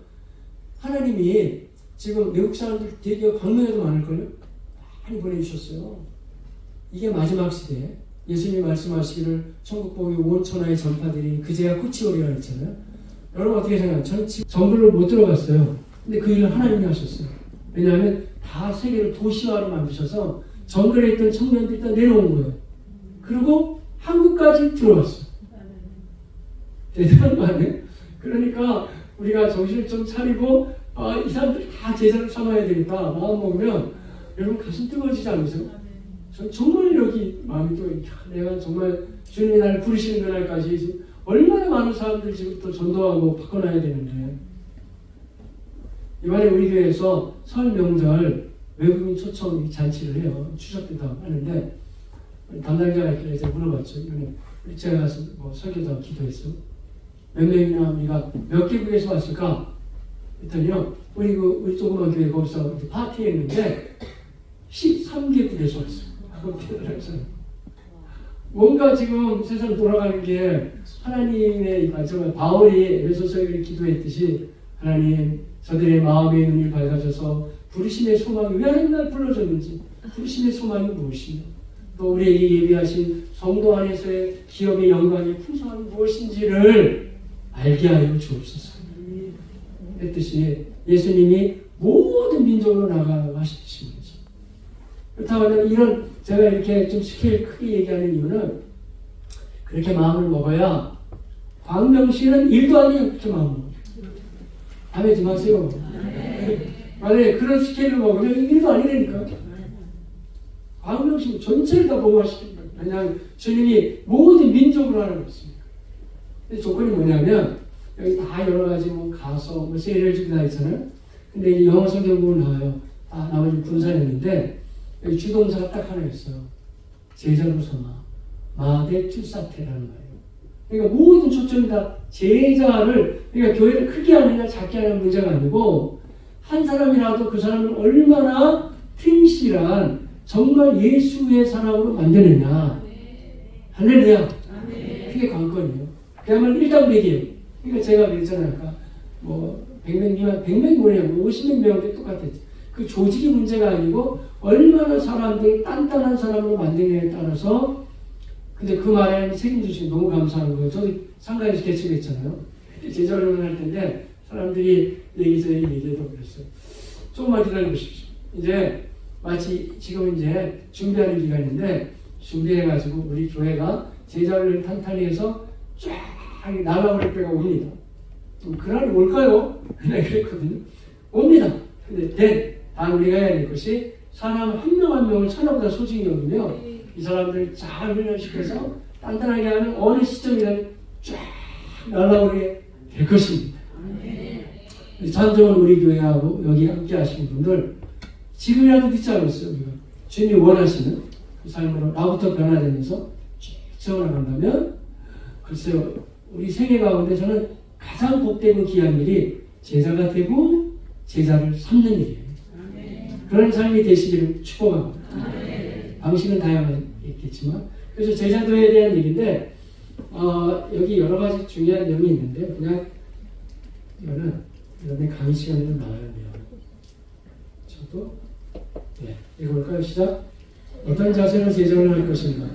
하나님이 지금 외국 사람들 되게 광명에도 많을걸요? 많이 보내주셨어요. 이게 마지막 시대에 예수님이 말씀하시기를 천국 복이 온 천하에 전파되리니 그제야 끝이 오리라 했잖아요. 여러분 어떻게 생각해요? 저는 정글로 못 들어갔어요. 근데 그 일을 하나님이 하셨어요. 왜냐하면 다 세계를 도시화로 만드셔서 정글에 있던 청년들이 다 내려온 거예요. 그리고 한국까지 들어왔어요. 대단한 거 아니에요? 그러니까 우리가 정신을 좀 차리고 이 사람들이 다 제자를 삼아야 되겠다 마음 먹으면 여러분 가슴 뜨거워지지 않으세요? 전 정말 여기 마음이 또 내가 정말 주님이 나를 부르시는 그날까지 얼마나 많은 사람들 지금부터 전도하고 바꿔놔야 되는데 이번에 우리 교회에서 설 명절 외국인 초청 잔치를 해요. 추석 때도 하는데 담당자가 있길래 제가 물어봤죠. 이번에 제가 가서 뭐 설교도 기도했어. 몇 명이나 우리가 몇 개국에서 왔을까? 했더니요. 우리 조그만 교회 거기서 파티했는데 13개국에서 왔어요. 뭔가 지금 세상 돌아가는 게 하나님의 정말 바울이 에베소서에 기도했듯이 하나님 저들의 마음의 눈을 밝아져서 부르심의 소망이 왜 하나님 날 불러줬는지 부르심의 소망이 무엇이며 또 우리에게 예비하신 성도 안에서의 기업의 영광이 풍성함이 무엇인지를 알게 하여 주옵소서 했듯이 예수님이 모든 민족으로 나가라고 하시는 거죠. 그렇다고 하면 이런 제가 이렇게 좀 스케일 크게 얘기하는 이유는 그렇게 마음을 먹어야 광명시는 일도 아니에요. 그렇게 마음을 먹어요. 다음에 좀 하세요. 만약에 그런 스케일을 먹으면 일도 아니라니까. 광명시 전체를 다 보호하시는 거예요. 왜냐하면 주님이 모든 민족으로 하는 것입니다. 근데 조건이 뭐냐면 여기 다 여러 가지 뭐 가서 뭐 세례를 주고 다 있잖아요. 근데 이 영어 성경 보면 나와요. 다 나머지 분사였는데 여기 주동사가 딱 하나 있어요. 제자로 삼아 마데 투사테라는 말이에요. 그러니까 모든 초점이 다 제자를 그러니까 교회를 크게 하느냐 작게 하는 문제가 아니고 한 사람이라도 그 사람을 얼마나 튼실한 정말 예수의 사람으로 만드느냐. 할렐루야. 그게 관건이에요. 그야말로 일당백이에요. 그러니까 제가 그랬잖아요. 아까 뭐 100명 미만 100명이 뭐냐고 50명 명한테 똑같았죠. 그 조직이 문제가 아니고 얼마나 사람들 단단한 사람으로 만드느냐에 따라서 근데 그 말에 책임지시면 너무 감사한 거예요. 저도 상가에서 개척했잖아요. 제자훈련을 할 텐데 사람들이 얘기해도 그랬어요. 조금만 기다려 보십시오. 이제 마치 지금 이제 준비하는 기간인데 준비해가지고 우리 교회가 제자훈련 탄탄히 해서 쫙 날아올 때가 옵니다. 그날이 올까요? 그날 그랬거든요. 옵니다. 근데 다음 우리가 해야 될 것이 사람 한 명 한 명을 천하보다 소중히 여기며 이 사람들 잘 훈련시켜서 단단하게 하는 어느 시점이든 쫙 날아오게 될 것입니다. 참좋은 우리 교회하고 여기 함께 하시는 분들 지금이라도 늦지 않았어요. 우리가 주님이 원하시는 그 삶으로 나부터 변화되면서 쭉 세워나간다면 글쎄요. 우리 생애 가운데 저는 가장 복되고 귀한 일이 제자가 되고 제자를 삼는 일이에요. 그런 삶이 되시기를 축복합니다. 방식은 다양하겠지만 그래서 제자도에 대한 얘기인데 여기 여러 가지 중요한 점이 있는데 그냥 이거는 여러분의 강의 시간으로 나와야 돼요. 저도 읽어볼까요? 시작. 어떤 자세로 제자를 할 것인가?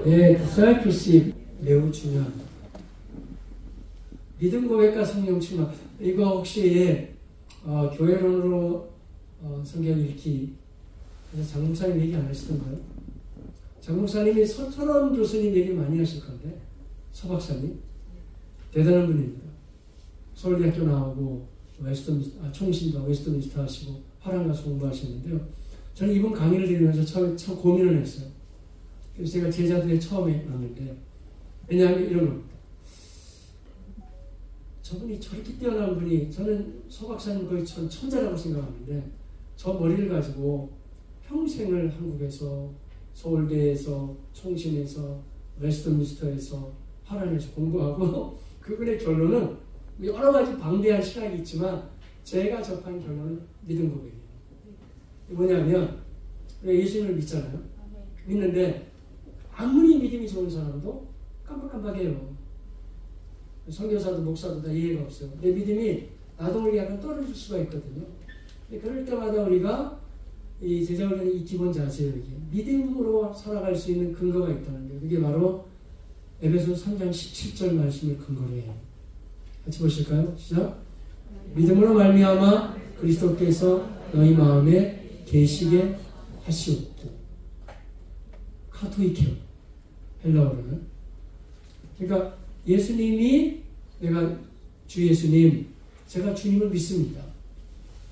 디사이플십 매우 중요합니다. 믿음 고백과 성령 충만. 이거 혹시 교회론으로 성경 읽기 그래서 장 목사님 얘기 안 하시던가요? 장 목사님이 서천원 교수님 얘기 많이 하실 건데 서 박사님 대단한 분입니다. 서울대학교 나오고 총신도 웨스트민스터 하시고 화랑가서 공부하셨는데요. 저는 이번 강의를 들으면서 참 고민을 했어요. 그래서 제가 제자들의 처음에 왔는데 왜냐하면 이런 겁니다. 저분이 저렇게 뛰어난 분이 저는 서 박사님 거의 천재라고 생각하는데 저 머리를 가지고 평생을 한국에서 서울대에서 총신에서 웨스트민스터에서 화란에서 공부하고 그분의 결론은 여러 가지 방대한 시각이 있지만 제가 접한 결론은 믿음 고백이에요. 뭐냐면 예수님을 믿잖아요. 믿는데 아무리 믿음이 좋은 사람도 깜빡깜빡해요. 선교사도 목사도 다 이해가 없어요. 내 믿음이 나도 모르게 약간 떨어질 수가 있거든요. 근데 그럴 때마다 우리가 이 제자훈련의 이 기본 자세예요. 이게 믿음으로 살아갈 수 있는 근거가 있다는 거예요. 그게 바로 에베소 3장 17절 말씀을 근거로 해요. 같이 보실까요? 시작. 믿음으로 말미암아 그리스도께서 너희 마음에 계시게 하시옵고. 카토이케오 헬라어로는. 그러니까 예수님이 내가 주 예수님, 제가 주님을 믿습니다.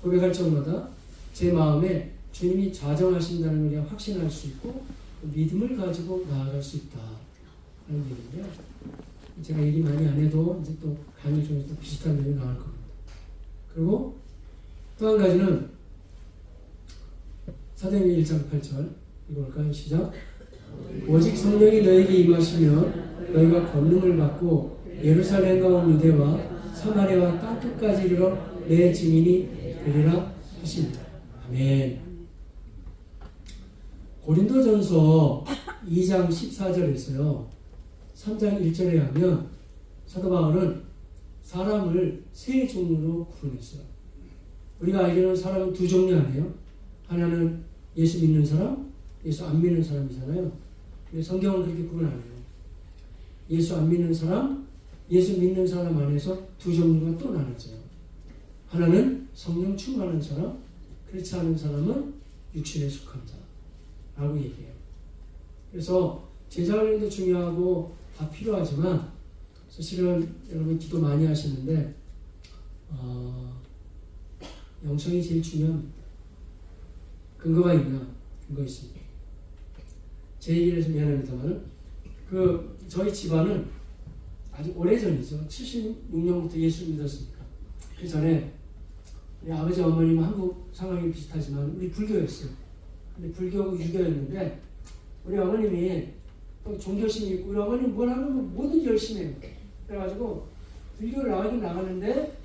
고백할 적마다 제 마음에 주님이 좌정하신다는 걸 확신할 수 있고 믿음을 가지고 나아갈 수 있다 하는 얘기인데요. 제가 얘기 많이 안 해도 이제 또 강의 중에서 비슷한 내용이 나올 겁니다. 그리고 또 한 가지는 사도행전 1장 8절 이걸까요? 시작. 오직 성령이 너에게 임하시면 너희가 권능을 받고 예루살렘과 온 유대와 사마리아와 땅끝까지 이르러 내 증인이 되리라 하십니다. 아멘. 고린도전서 2장 14절에서요. 3장 1절에 하면 사도 바울은 사람을 세 종류로 구분했어요. 우리가 알기로는 사람은 두 종류 아니에요? 하나는 예수 믿는 사람, 예수 안 믿는 사람이잖아요. 근데 성경은 그렇게 구분 안 해요. 예수 안 믿는 사람, 예수 믿는 사람 안에서 두 종류가 또 나눠져요. 하나는 성령 충만한 사람, 그렇지 않은 사람은 육신에 속한 자라고 얘기해요. 그래서 제자훈련도 중요하고 다 필요하지만 사실은 여러분 기도 많이 하시는데 영성이 제일 중요합니다. 근거가 있냐? 근거 있습니다. 제 얘기를 해서 미안합니다만 저희 집안은 아주 오래전이죠. 76년부터 예수를 믿었으니까. 그 전에 우리 아버지 어머님은 한국 상황이 비슷하지만 우리 불교였어요. 근데 불교하고 유교였는데 우리 어머님이 또 종교심이 있고 우리 어머님 뭘 하면 뭐든지 열심히 해요. 그래가지고 불교를 나가긴 나가는데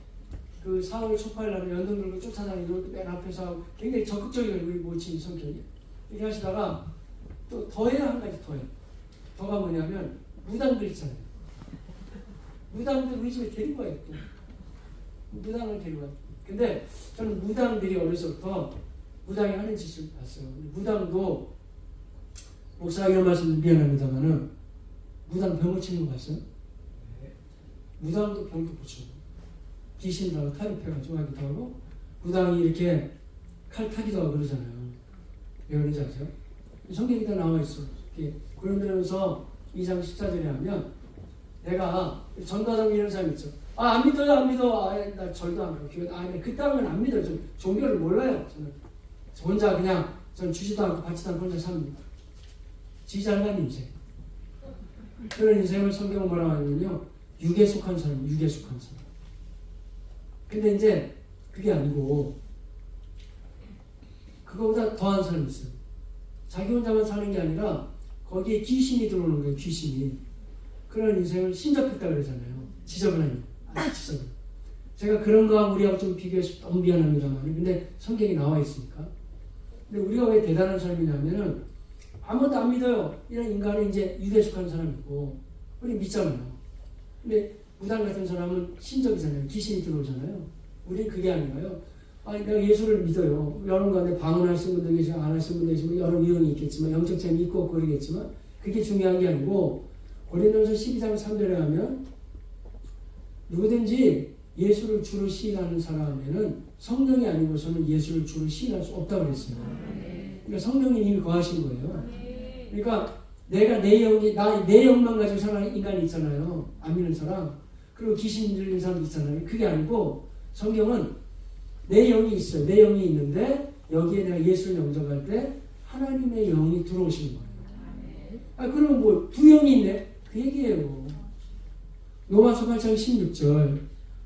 그 4월 초파일 날 연등 들고 쫓아다니고 맨 앞에서 굉장히 적극적이에요. 우리 모친 성격이. 이렇게 하시다가 또 더해요. 한 가지 더해요. 더가 뭐냐면 무당들 있잖아요. 무당들 우리 집에 데리고 와요. 또. 무당을 데리고 와요. 근데 저는 무당들이 어려서부터 무당이 하는 짓을 봤어요. 무당도 목사가 이런 말씀 미안합니다만은 무당 병 고치는 거 봤어요? 무당도 병도 고치고 귀신이라고 타협해가지고 하기도 하고 무당이 이렇게 칼 타기도 하고 그러잖아요. 왜 그런지 아세요? 성경에 다 나와 있어. 고린도전서 2장 14절에 하면 내가 전도하자고 이런 사람 있죠. 안 믿어요, 안 믿어. 나 절도 안 가고 그 땅은 안 믿어요. 좀 종교를 몰라요. 저는 혼자 그냥 전 주지도 않고 받지도 않고 혼자 삽니다. 지잘난 인생. 그런 인생을 성경은 뭐라고 하냐면요. 육에 속한 사람, 육에 속한 사람. 근데 이제 그게 아니고 그거보다 더한 사람이 있어요. 자기 혼자만 사는 게 아니라 거기에 귀신이 들어오는 거예요. 귀신이. 그런 인생을 신접했다 그러잖아요. 지저분한 일. 지저분. 제가 그런 거하고 우리하고 좀 비교해서 너무 미안합니다만 근데 성경에 나와 있으니까. 근데 우리가 왜 대단한 사람이냐면은 아무것도 안 믿어요. 이런 인간은 이제 육에 속한 사람이고 우리 믿잖아요. 근데 무당 같은 사람은 신접이잖아요. 귀신이 들어오잖아요. 우리는 그게 아닌가요? 내가 예수를 믿어요. 여러분 가운데 방언하시는 분도 계시고 안 하시는 분도 계시고 여러 유형이 있겠지만 영적 체험이 있고 없고 그러겠지만 그게 중요한 게 아니고 고린도전서 12장 3절에 하면 누구든지 예수를 주로 시인하는 사람에는 성령이 아니고서는 예수를 주로 시인할 수 없다고 그랬어요. 그러니까 성령이 이미 거하신 거예요. 그러니까 내가 내 영만 가지고 사는 인간이 있잖아요. 안 믿는 사람. 그리고 귀신 들리는 사람도 있잖아요. 그게 아니고 성경은 내 영이 있어요. 내 영이 있는데 여기에 내가 예수를 영접할 때 하나님의 영이 들어오시는 거예요. 그러면 뭐 두 영이 있네? 그 얘기예요. 로마서 8장 16절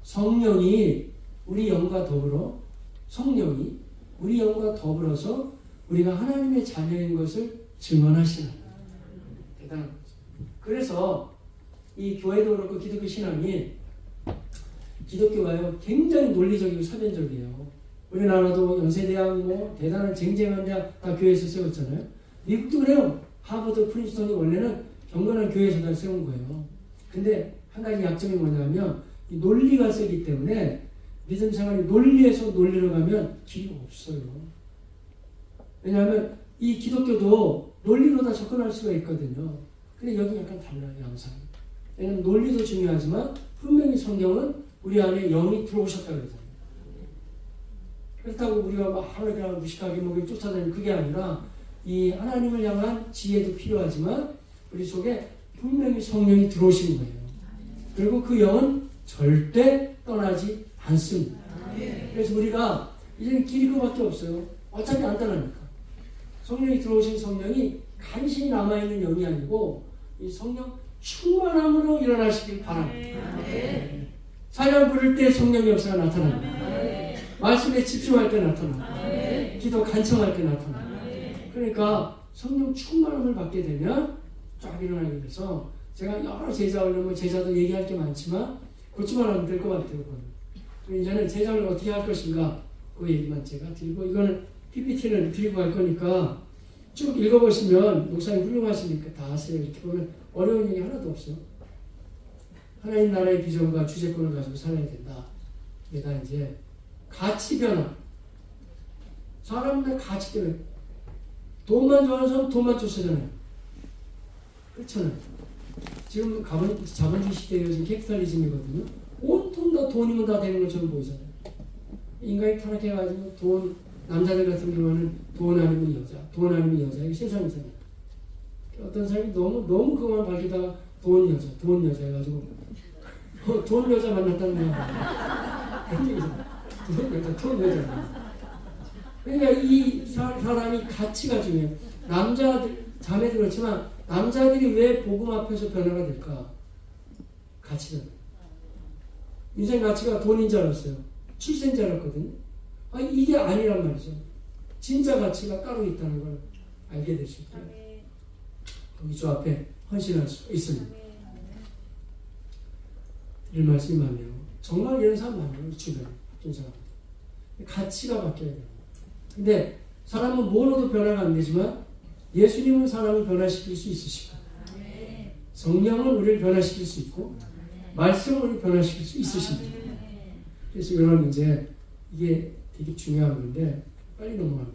성령이 우리 영과 더불어 성령이 우리 영과 더불어서 우리가 하나님의 자녀인 것을 증언하시는 대단한 거죠. 그래서 이 교회도 그렇고 기독교 신앙이 기독교가요 굉장히 논리적이고 사변적이에요. 우리나라도 연세대학 뭐 대단한 쟁쟁한 대학 다 교회에서 세웠잖아요. 미국도 그래요. 하버드, 프린스턴이 원래는 경건한 교회에서 다 세운 거예요. 근데 한 가지 약점이 뭐냐면 이 논리가 세기 때문에 믿음 생활이 논리에서 논리로 가면 길이 없어요. 왜냐하면 이 기독교도 논리로 다 접근할 수가 있거든요. 근데 여기 약간 달라요, 양상이. 왜냐하면 논리도 중요하지만 분명히 성경은 우리 안에 영이 들어오셨다 그러잖아요. 그렇다고 우리가 막 그냥 무식하게 목에 쫓아다니는 그게 아니라 이 하나님을 향한 지혜도 필요하지만 우리 속에 분명히 성령이 들어오시는 거예요. 그리고 그 영은 절대 떠나지 않습니다. 그래서 우리가 이제는 길이 그밖에 없어요. 어차피 안 떠나니까. 성령이 들어오신 성령이 간신히 남아있는 영이 아니고 이 성령 충만함으로 일어나시길 바랍니다. 찬양 부를 때 성령의 역사가 나타납니다. 말씀에 집중할 때 나타납니다. 기도 간청할 때 나타납니다. 그러니까 성령 충만함을 받게 되면 쫙 일어나게 돼서 제가 여러 제자 올려면 제자도 얘기할 게 많지만 그것만 하면 될 것 같아요. 그럼 이제는 제자를 어떻게 할 것인가 그 얘기만 제가 드리고 이거는 PPT는 드리고 갈 거니까 쭉 읽어보시면 목사님 훌륭하시니까 다 아세요. 이렇게 보면 어려운 얘기 하나도 없어요. 하나님 나라의 비전과 주제권을 가지고 살아야 된다. 이게 다 이제 가치 변화. 사람들 가치 때문에 돈만 좋아하는 사람은 돈만 쫓아잖아요. 그렇잖아요. 지금 자본주의 시대에 지금 캐피탈리즘이거든요. 온통 다 돈이면 다 되는 것처럼 보이잖아요. 인간이 타락해가지고 돈, 남자들 같은 경우는 돈 아니면 여자, 돈 아니면 여자, 이게 세상이잖아요. 어떤 사람이 너무 그만 밝히다가 돈 여자 해가지고 돈 여자 만났다는 거야. 돈 여자. 그러니까 이 사람이 가치가 중요해요. 남자들, 자매도 그렇지만 남자들이 왜 복음 앞에서 변화가 될까? 가치다. 인생 가치가 돈인 줄 알았어요. 출세인 줄 알았거든요. 이게 아니란 말이죠. 진짜 가치가 따로 있다는 걸 알게 되실 거예요. 거기 저 앞에 헌신할 수 있습니다. 이런 말씀이 많네요. 정말 이런 사람 많아요. 주변에. 어떤 사람. 가치가 바뀌어야 돼요. 근데 사람은 뭐로도 변화가 안 되지만 예수님은 사람을 변화시킬 수 있으시고 성령은 우리를 변화시킬 수 있고 말씀은 우리를 변화시킬 수 있으십니다. 그래서 이런 이제 이게 되게 중요한 건데 빨리 넘어가면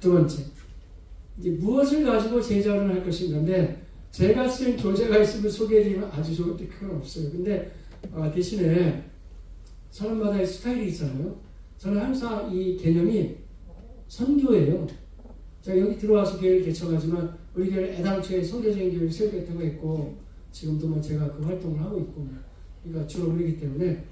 두 번째 이제 무엇을 가지고 제자를 할 것인가인데 제가 쓴 교재가 있으면 소개해드리면 아주 좋을 때 그건 없어요. 근데 대신에 사람마다의 스타일이 있잖아요. 저는 항상 이 개념이 선교예요. 제가 여기 들어와서 교회를 개척하지만 우리 교회는 애당초에 선교적인 교회를 세우겠다고 했고 지금도 뭐 제가 그 활동을 하고 있고 그러니까 주로 그러기 때문에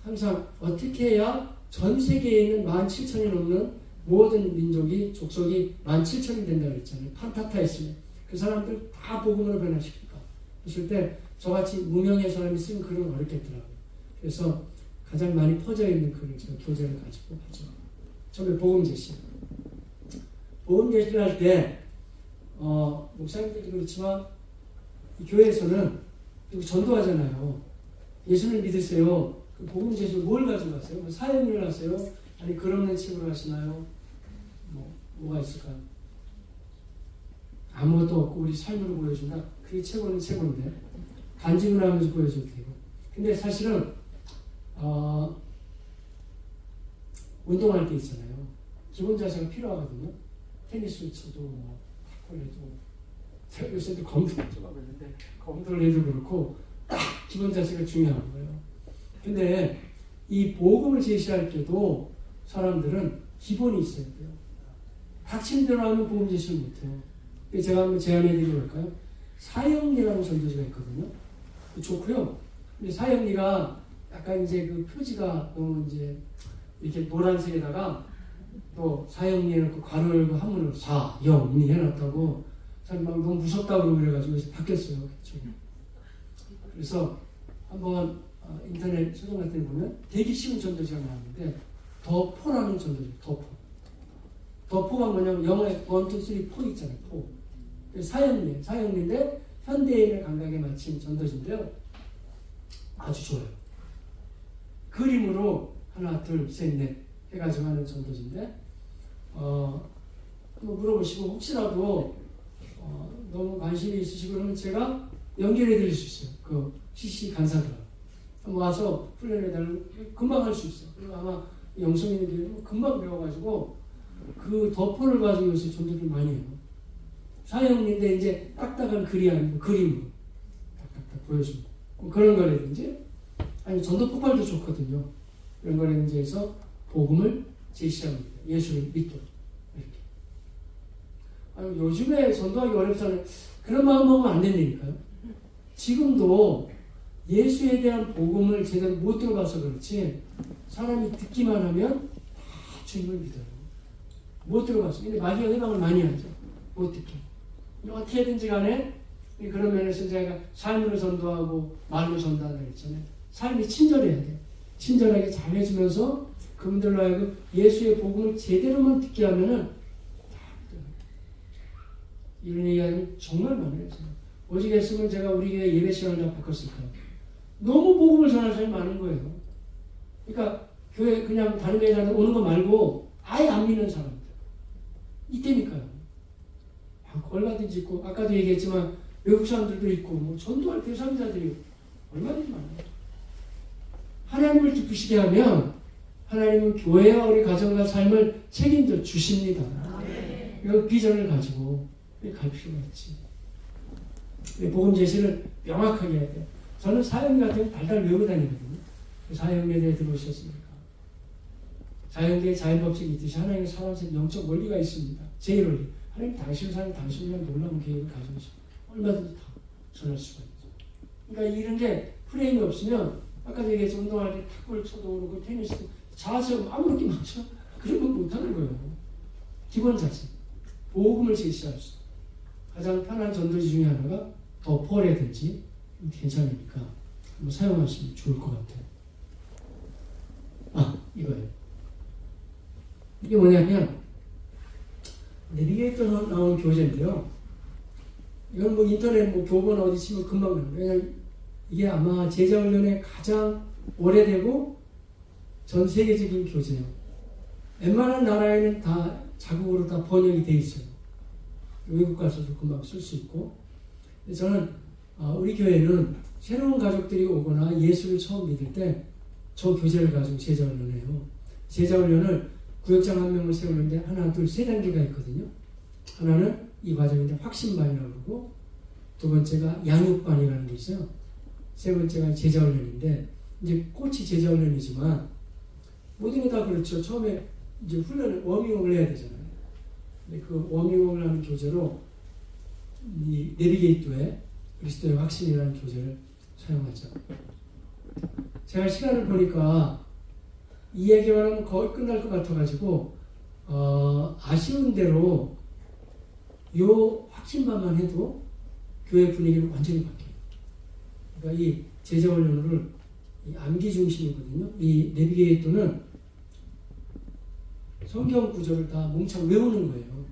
항상 어떻게 해야 전 세계에 있는 17,000이 넘는 모든 민족이 족속이 17,000이 된다고 그랬잖아요. 판타타이스면 그 사람들 다 복음으로 변화시킬까? 그랬을 때 저같이 무명의 사람이 쓴 글은 어렵겠더라고요. 그래서 가장 많이 퍼져 있는 글을 제가 교재를 가지고 하죠. 처음에 복음 제시. 복음 제시를 할 때 목사님들도 그렇지만 이 교회에서는 전도하잖아요. 예수를 믿으세요. 그 복음 제시를 뭘 가지고 가세요? 뭐 사역을 하세요? 아니 글 없는 책으로 하시나요? 뭐가 있을까요? 아무것도 없고 우리 삶으로 보여준다. 그게 최고는 최고인데 간증을 하면서 보여줘도 되고. 근데 사실은 운동할 때 있잖아요. 기본 자세가 필요하거든요. 테니스 쳐도 탁구를 해도 제가 요새도 검도를 좀 하고 있는데 검도를 해도 그렇고 딱 기본 자세가 중요한 거예요. 근데 이 복음을 제시할 때도 사람들은 기본이 있어야 돼요. 닥친 대로 하면 복음 제시를 못해요. 제가 한번 제안해 드려볼까요? 사형리라는 전도지가 있거든요. 좋고요. 근데 사형리가 약간 이제 그 표지가 너무 이제 이렇게 노란색에다가 또 사형리 해놓고 괄호 열고 한문으로 사형리 해놨다고 사람 막 너무 무섭다고 그래가지고 바뀌었어요. 그래서 한번 인터넷 소송 같은 데 보면 되게 쉬운 전도지가 나왔는데 더포라는 전도지. 더포가 뭐냐면 영어에 1, 2, 3, 4 있잖아요. 포. 사형리인데 현대인의 감각에 맞춘 전도지인데요. 아주 좋아요. 그림으로 하나, 둘, 셋, 넷 해가지고 하는 전도지인데 한번 물어보시고 혹시라도 너무 관심이 있으시고 그러면 제가 연결해 드릴 수 있어요. 그 CC 간사들. 와서 훈련해달라고 금방 할 수 있어. 그리고 아마 영성 있는 교회는 금방 배워가지고 그 덮어를 가지고 요새 전도를 많이 해요. 사형인데 이제 딱딱한 글이 아니고 그림으로 딱딱딱 보여주고 그런 거라든지 아니 전도 폭발도 좋거든요. 그런 거라든지 해서 복음을 제시합니다. 예수를 믿도록 이렇게. 아니, 요즘에 전도하기 어렵잖아요. 그런 마음 먹으면 안 된다니까요. 지금도 예수에 대한 복음을 제대로 못 들어봐서 그렇지 사람이 듣기만 하면 다 주님을 믿어요. 못 들어봤어. 근데 마귀가 해방을 많이 하죠. 못 듣게. 어떻게든지 간에 그런 면에서 제가 삶으로 전도하고 말로 전도한다 그랬잖아요. 삶이 친절해야 돼. 친절하게 잘 해주면서 그분들로 하여금 예수의 복음을 제대로만 듣게 하면은 다 믿어요. 이런 얘기하면 정말 많아요. 오직 했으면 제가 우리 교회 예배 시간을 다 바꿨을까요? 너무 복음을 전할 사람이 많은 거예요. 그러니까 교회 그냥 다른 교회 오는 거 말고 아예 안 믿는 사람들. 이때니까요. 얼마든지 있고 아까도 얘기했지만 외국 사람들도 있고 뭐 전도할 대상자들이 얼마든지 많아요. 하나님을 기쁘시게 하면 하나님은 교회와 우리 가정과 삶을 책임져 주십니다. 그 비전을 가지고 갈 필요가 있지. 복음 제시를 명확하게 해야 돼요. 저는 사형리 같은 거 달달 외우고 다니거든요. 사형리에 대해 들어오셨습니까? 사형리에 자연법칙이 있듯이 하나님의 사람의 영적 원리가 있습니다. 제일 원리. 하나님 당신 사람 당신을 놀라운 계획을 가지고 있습니다. 얼마든지 다 전할 수가 있죠. 그러니까 이런 게 프레임이 없으면 아까 얘기했죠. 운동할 때 탁구를 쳐도 그렇고 테니스도 자세 아무렇게 맞춰 그런 건 못하는 거예요. 기본 자세. 복음을 제시할 수. 가장 편한 전도지 중에 하나가 더 폴이라든지 괜찮으니까 한번 사용하시면 좋을 것 같아요. 아, 이거예요. 이게 뭐냐면 내비게이터 나온 교재인데요. 이건 뭐 인터넷 뭐 교본 어디 치면 금방 나와요. 왜냐면 이게 아마 제자훈련에 가장 오래되고 전 세계적인 교재예요. 웬만한 나라에는 다 자국으로 다 번역이 돼 있어요. 외국 가서도 금방 쓸 수 있고. 저는 우리 교회는 새로운 가족들이 오거나 예수를 처음 믿을 때 저 교재를 가지고 제자훈련을 해요. 제자훈련을 구역장 한 명을 세우는데 하나, 둘, 세 단계가 있거든요. 하나는 이 과정인데 확신반이라고 그러고 두 번째가 양육반이라는 게 있어요. 세 번째가 제자훈련인데 이제 꽃이 제자훈련이지만 모든 게 다 그렇죠. 처음에 이제 훈련을 워밍업을 해야 되잖아요. 근데 그 워밍업을 하는 교재로 이 내비게이터에 그리스도의 확신이라는 교재를 사용하죠. 제가 시간을 보니까 이 얘기만 하면 거의 끝날 것 같아가지고 아쉬운 대로 요 확신만만 해도 교회 분위기는 완전히 바뀌어요. 그러니까 이 제자훈련을 암기 중심이거든요. 이 내비게이터는 성경 구절을 다 몽창 외우는 거예요.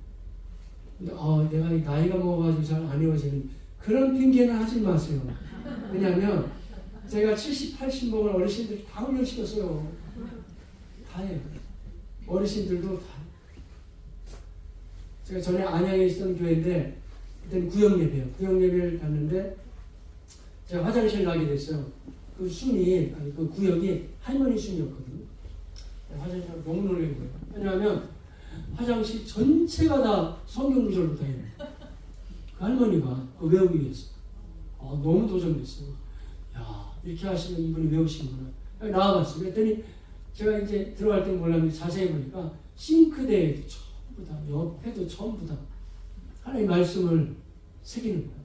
근데 내가 나이가 먹어가지고 잘 안 외워지는 그런 핑계는 하지 마세요. 왜냐하면 제가 70, 80 먹은 어르신들 다 훈련시켰어요. 다 해요. 어르신들도 다. 제가 전에 안양에 있었던 교회인데 그때는 구역예배예요. 구역예배를 갔는데 제가 화장실 가게 됐어요. 그 순이, 아니 그 구역이 할머니 순이었거든요. 화장실 가서 너무 놀란 거예요. 왜냐하면 화장실 전체가 다 성경 구절로 다 해요. 그 할머니가 그거 외우기 위해서. 너무 도전됐어요. 야, 이렇게 하시면 이분이 외우시는구나. 나와봤어요. 그랬더니 제가 이제 들어갈 때 몰랐는데 자세히 보니까 싱크대에도 전부 다, 옆에도 전부 다 하나님의 말씀을 새기는 거예요.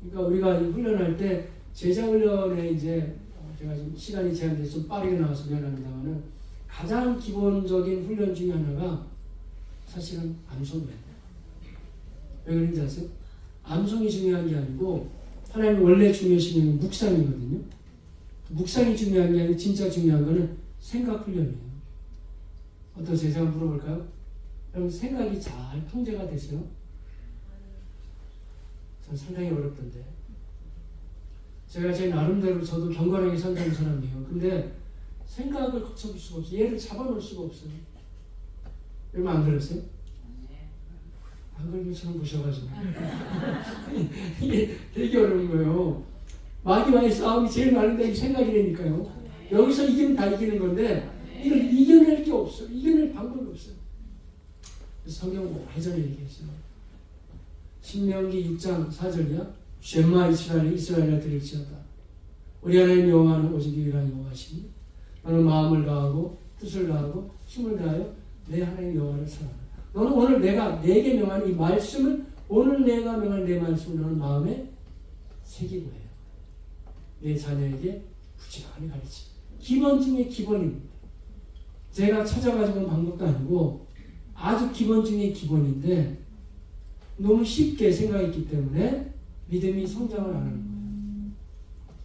그러니까 우리가 훈련할 때 제자훈련에 이제 제가 좀 시간이 제한돼서 좀 빠르게 나와서 미안합니다만은 가장 기본적인 훈련 중에 하나가 사실은 암송이에요. 왜 그런지 아세요? 암송이 중요한 게 아니고 하나님 원래 중요하신 게 묵상이거든요. 묵상이 중요한 게 아니고 진짜 중요한 거는 생각 훈련이에요. 어떠세요? 제가 물어볼까요? 여러분 생각이 잘 통제가 되세요? 전 상당히 어렵던데. 제가 제 나름대로 저도 경건하게 산다는 사람이에요. 근데 생각을 거쳐볼 수가 없어요. 얘를 잡아놓을 수가 없어요. 여러분 안 그러세요? 안 그러면 저는 보셔가지고. 이게 되게 어려운 거예요. 마귀와의 싸움이 제일 많은데 이 생각이라니까요. 여기서 이기면 다 이기는 건데 이걸 이겨낼 게 없어요. 이겨낼 방법이 없어요. 성경 오래전에 얘기했어요. 신명기 6장 4절이야. 쉐마 이스라엘아 들을지어다. 우리 하나님 여호와는 오직 유일한 여호와시니 너는 마음을 다하고 뜻을 다하고 힘을 다하여 내 하나님 여호와를 사랑하라. 너는 오늘 내가 내게 명한 이 말씀을 오늘 내가 명한 내 말씀을 너는 마음에 새기고 해요. 내 자녀에게 부지런히 가르치. 기본 중에 기본입니다. 제가 찾아가지고 온 방법도 아니고 아주 기본 중에 기본인데 너무 쉽게 생각했기 때문에 믿음이 성장을 안 하는 거예요.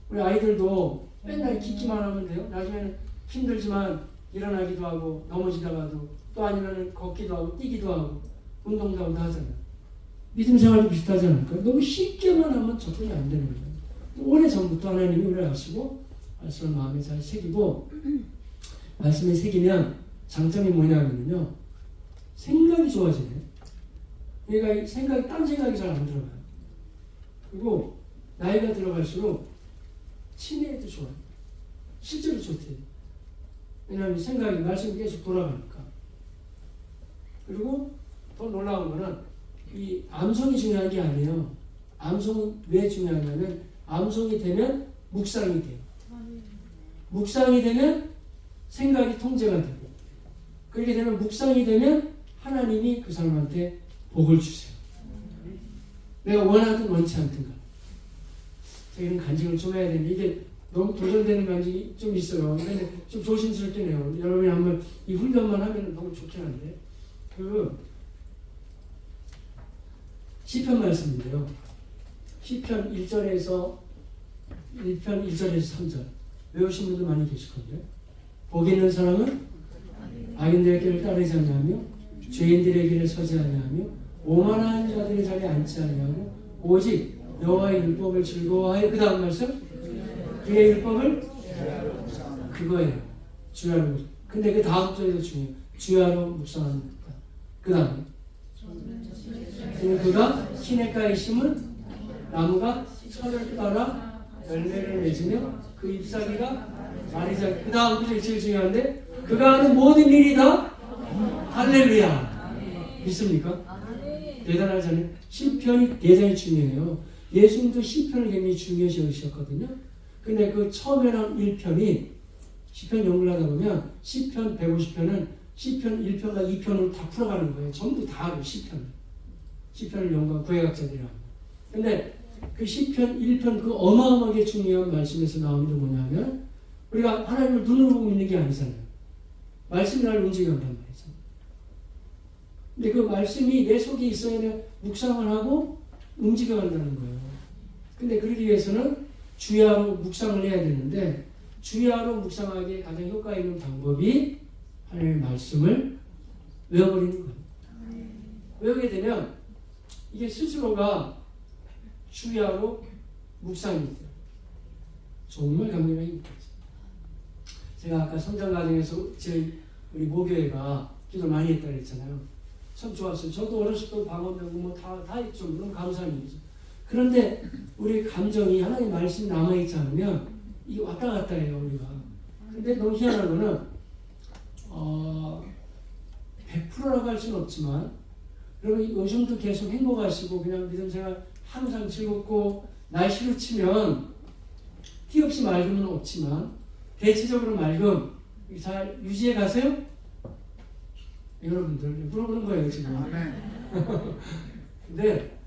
우리 아이들도 맨날 기기만 하면 돼요. 나중에는 힘들지만 일어나기도 하고 넘어지다가도 또 아니면 걷기도 하고 뛰기도 하고 운동도 하고 다 하잖아요. 믿음 생활도 비슷하지 않을까요? 너무 쉽게만 하면 접근이 안 되는 거예요. 오래전부터 하나님이 우리를 아시고 말씀을 마음에 잘 새기고 말씀에 새기면 장점이 뭐냐면요. 생각이 좋아지네요. 그러니까 생각이 딴 생각이 잘 안 들어가요. 그리고 나이가 들어갈수록 치매도 좋아요. 실제로 좋대요. 왜냐하면 생각이 말씀이 계속 돌아가니까. 그리고 더 놀라운 거는 이 암송이 중요한 게 아니에요. 암송은 왜 중요하냐면 암송이 되면 묵상이 돼요. 묵상이 되면 생각이 통제가 되고 그렇게 되면 묵상이 되면 하나님이 그 사람한테 복을 주세요. 내가 원하든 원치 않든가. 저희는 간증을 좀 해야 되는데 이게 너무 도전되는 간증이 좀 있어요. 근데 좀 조심스럽게 해요. 여러분이 한번 이 훈련만 하면 너무 좋긴 한데 그 시편 말씀인데요. 시편 1절에서 3절 외우신 분도 많이 계실 건데 복이 있는 사람은 악인들의 길을 따르지 아니하며 죄인들의 길에 서지 아니하며 오만한 자들의 자리에 앉지 아니하고 오직 여호와의 율법을 즐거워하여 그 다음 말씀 그의 율법을 그거예요. 주야로. 근데 그 다음 절에도 중요해요. 주야로 묵상합니다. 그 다음에 그가 시냇가에 심은 나무가 철을 따라 열매를 맺으며 그 잎사귀가 마리자. 그 다음 구절이 제일 중요한데 그가 하는 모든 일이 다 할렐루야. 믿습니까? 대단하잖아요. 시편이 대단히 중요해요. 예수님도 시편을 굉장히 중요시 여기셨거든요. 근데 그 처음에 나온 1편이 시편 연구를 하다 보면 시편 150편은 시편 1편과 2편으로 다 풀어가는 거예요. 전부 다 하고 시편을 연구한 구약학자들이 합니다. 근데 그 시편 1편 그 어마어마하게 중요한 말씀에서 나오는 게 뭐냐면 우리가 하나님을 눈으로 보고 믿는 게 아니잖아요. 말씀이 나를 움직여간단 말이죠. 근데 그 말씀이 내 속에 있어야 내가 묵상을 하고 움직여간다는 거예요. 근데 그러기 위해서는 주야로 묵상을 해야 되는데 주야로 묵상하기에 가장 효과 있는 방법이 하나님의 말씀을 외워버리는 거예요. 외우게 되면 이게 스스로가 주야로 묵상이 돼요. 정말 강력한 힘이 있어요. 제가 아까 성장 과정에서 우리 모교회가 기도 많이 했다고 했잖아요. 참 좋았어요. 저도 어렸을 때 방언 배우고 다 했죠. 너무 감사한 일이죠. 그런데 우리 감정이 하나님 말씀이 남아있지 않으면 이게 왔다 갔다 해요, 우리가. 근데 너무 희한한 거는 100%라고 할 수는 없지만 여러분 요즘도 계속 행복하시고 그냥 믿음 생활 항상 즐겁고 날씨로 치면 티 없이 맑음은 없지만 대체적으로 맑음 잘 유지해 가세요? 여러분들 물어보는 거예요 지금. 근데